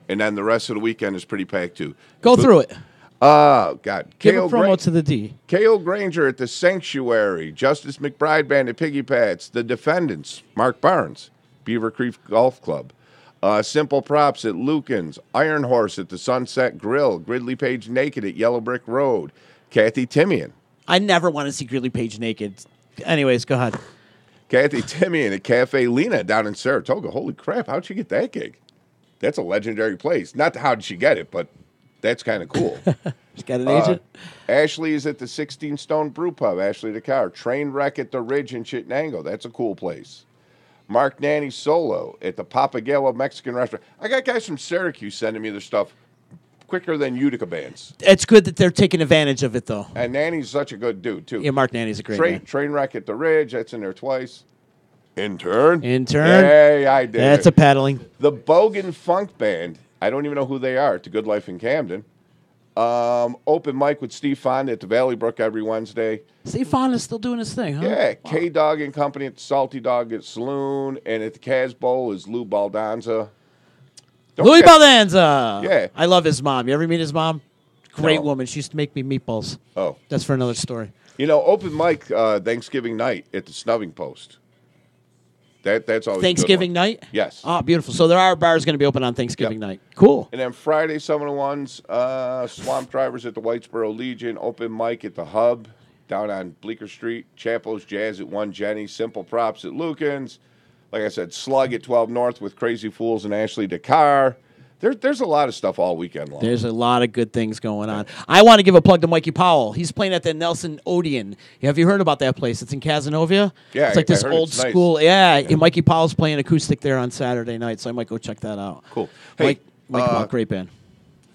A: And then the rest of the weekend is pretty packed, too.
B: Go through it.
A: Oh, God.
B: Give a promo to the D.
A: K.O. Granger at the Sanctuary. Justice McBride Band at Piggy Pat's. The Defendants, Mark Barnes, Beaver Creek Golf Club. Simple Props at Lucan's, Iron Horse at the Sunset Grill, Gridley Page Naked at Yellow Brick Road, Kathy Timian.
B: I never want to see Gridley Page naked. Anyways, go ahead.
A: Kathy Timian at Cafe Lena down in Saratoga. Holy crap, how'd she get that gig? That's a legendary place. Not how did she get it, but that's kind of cool.
B: Got an agent?
A: Ashley is at the 16 Stone Brew Pub. Ashley the car. Train Wreck at the Ridge in Chittenango. That's a cool place. Mark Nanny solo at the Papagayo Mexican restaurant. I got guys from Syracuse sending me their stuff quicker than Utica bands.
B: It's good that they're taking advantage of it, though.
A: And Nanny's such a good dude, too.
B: Yeah, Mark Nanny's a great man.
A: Train Wreck at the Ridge. That's in there twice. Intern.
B: Hey,
A: I did
B: That's
A: it.
B: a paddling.
A: The Bogan Funk Band. I don't even know who they are. It's a Good Life in Camden. Open mic with Steve Fonda at the Valley Brook every Wednesday.
B: Steve Fonda's still doing his thing, huh?
A: Yeah, K-Dog and Company at the Salty Dog at Saloon. And at the Cas Bowl is Lou Baldanza.
B: Louis Baldanza.
A: Yeah.
B: I love his mom. You ever meet his mom? Great
A: No.
B: woman. She used to make me meatballs.
A: Oh.
B: That's for another story.
A: You know, open mic Thanksgiving night at the Snubbing Post. That's always
B: Thanksgiving
A: a good one.
B: night?
A: Yes.
B: Oh, beautiful. So there are bars going to be open on Thanksgiving night. Cool.
A: And then Friday, some of the ones, Swamp Drivers at the Whitesboro Legion, open mic at the Hub down on Bleecker Street, Chapo's Jazz at 1 Jenny, Simple Props at Lucan's. Like I said, Slug at 12 North with Crazy Fools and Ashley Dakar. There's a lot of stuff all weekend long.
B: There's a lot of good things going on. I want to give a plug to Mikey Powell. He's playing at the Nelson Odeon. Have you heard about that place? It's in Casanova.
A: Yeah,
B: it's like this
A: I heard
B: old
A: it's nice.
B: school. Yeah, and Mikey Powell's playing acoustic there on Saturday night, so I might go check that out.
A: Cool. Hey,
B: Mike Powell, great band.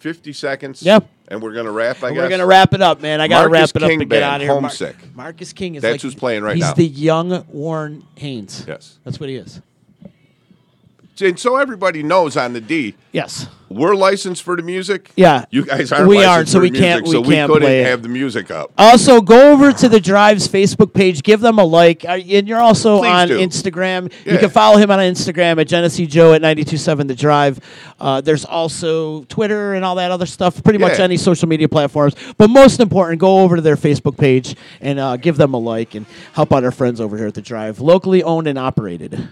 A: 50 seconds.
B: Yep.
A: And we're going to wrap, I guess.
B: We're gonna wrap it up, man. I gotta
A: Marcus
B: wrap it up
A: King
B: and get
A: Band,
B: out of here.
A: Homesick.
B: Marcus King is
A: That's
B: like,
A: who's playing right
B: he's
A: now.
B: the young Warren Haynes.
A: Yes.
B: That's what he is.
A: And so everybody knows on the D,
B: Yes.
A: we're licensed for the music.
B: Yeah.
A: You guys aren't
B: We
A: licensed
B: aren't, so
A: for
B: we
A: the music,
B: can't- we
A: so
B: can't
A: couldn't
B: play it.
A: have the music up.
B: Also, go over to the Drive's Facebook page. Give them a like. And you're also
A: Please
B: on
A: do.
B: Instagram.
A: Yeah.
B: You can follow him on Instagram at Genesee Joe at 92.7 The Drive. There's also Twitter and all that other stuff. Pretty much
A: Yeah.
B: any social media platforms. But most important, go over to their Facebook page and give them a like and help out our friends over here at the Drive. Locally owned and operated.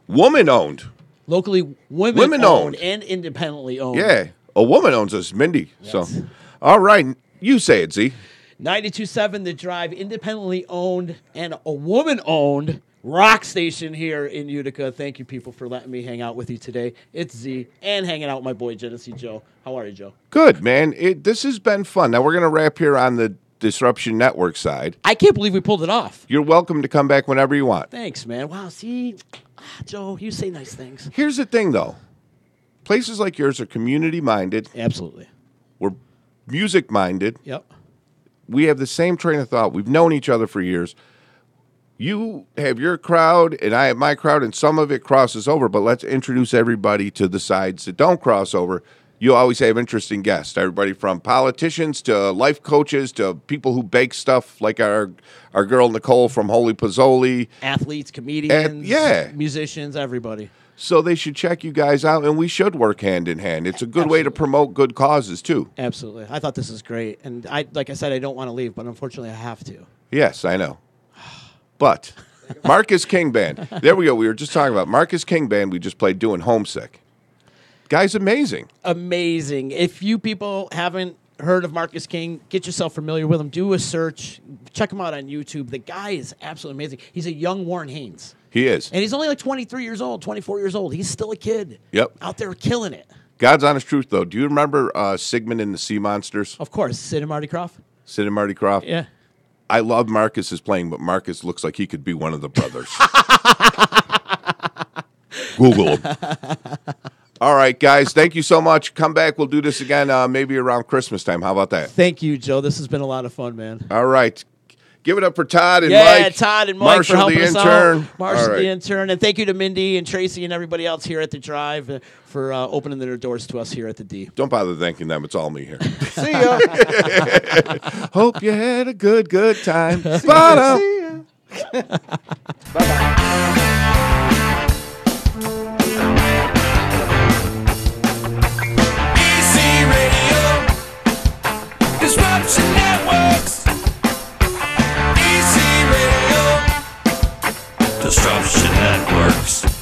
A: Woman owned.
B: Locally
A: Women
B: owned
A: owned.
B: and independently owned.
A: Yeah. A woman owns us, Mindy. So, all right. You say it, Z.
B: 92.7 The Drive, independently owned and a woman-owned rock station here in Utica. Thank you, people, for letting me hang out with you today. It's Z, and hanging out with my boy, Genesee Joe. How are you, Joe?
A: Good, man. This has been fun. Now, we're going to wrap here on the Disruption Network side.
B: I can't believe we pulled it off.
A: You're welcome to come back whenever you want.
B: Thanks, man. Wow, see, Joe, you say nice things.
A: Here's the thing, though. Places like yours are community-minded.
B: Absolutely.
A: We're music-minded.
B: Yep.
A: We have the same train of thought. We've known each other for years. You have your crowd, and I have my crowd, and some of it crosses over, but let's introduce everybody to the sides that don't cross over. You always have interesting guests, everybody from politicians to life coaches to people who bake stuff like our girl Nicole from Holy Pozzoli.
B: Athletes, comedians,
A: yeah.
B: musicians, everybody.
A: So they should check you guys out, and we should work hand in hand. It's a good way to promote good causes, too.
B: Absolutely. I thought this is great. And like I said, I don't want to leave, but unfortunately I have to.
A: Yes, I know. But Marcus King Band. There we go. We were just talking about Marcus King Band. We just played doing Homesick. Guy's amazing.
B: Amazing. If you people haven't heard of Marcus King, get yourself familiar with him. Do a search. Check him out on YouTube. The guy is absolutely amazing. He's a young Warren Haynes.
A: He is.
B: And he's only like 23 years old, 24 years old. He's still a kid.
A: Yep.
B: Out there killing it.
A: God's honest truth, though. Do you remember Sigmund and the Sea Monsters?
B: Of course. Sid and Marty Croft.
A: Sid and Marty Croft?
B: Yeah.
A: I love Marcus's playing, but Marcus looks like he could be one of the brothers. Google him. All right, guys. Thank you so much. Come back. We'll do this again maybe around Christmas time. How about that?
B: Thank you, Joe. This has been a lot of fun, man.
A: All right. Give it up for Todd and
B: Yeah,
A: Mike.
B: Todd and Mike
A: Marshall
B: for helping
A: the
B: us
A: intern.
B: out. Marshall
A: All right.
B: the intern. And thank you to Mindy and Tracy and everybody else here at the Drive for opening their doors to us here at the D.
A: Don't bother thanking them. It's all me here.
C: See ya.
A: Hope you had a good time.
C: See ya.
E: Easy Radio, Disruption Networks. Easy Radio, Disruption Networks.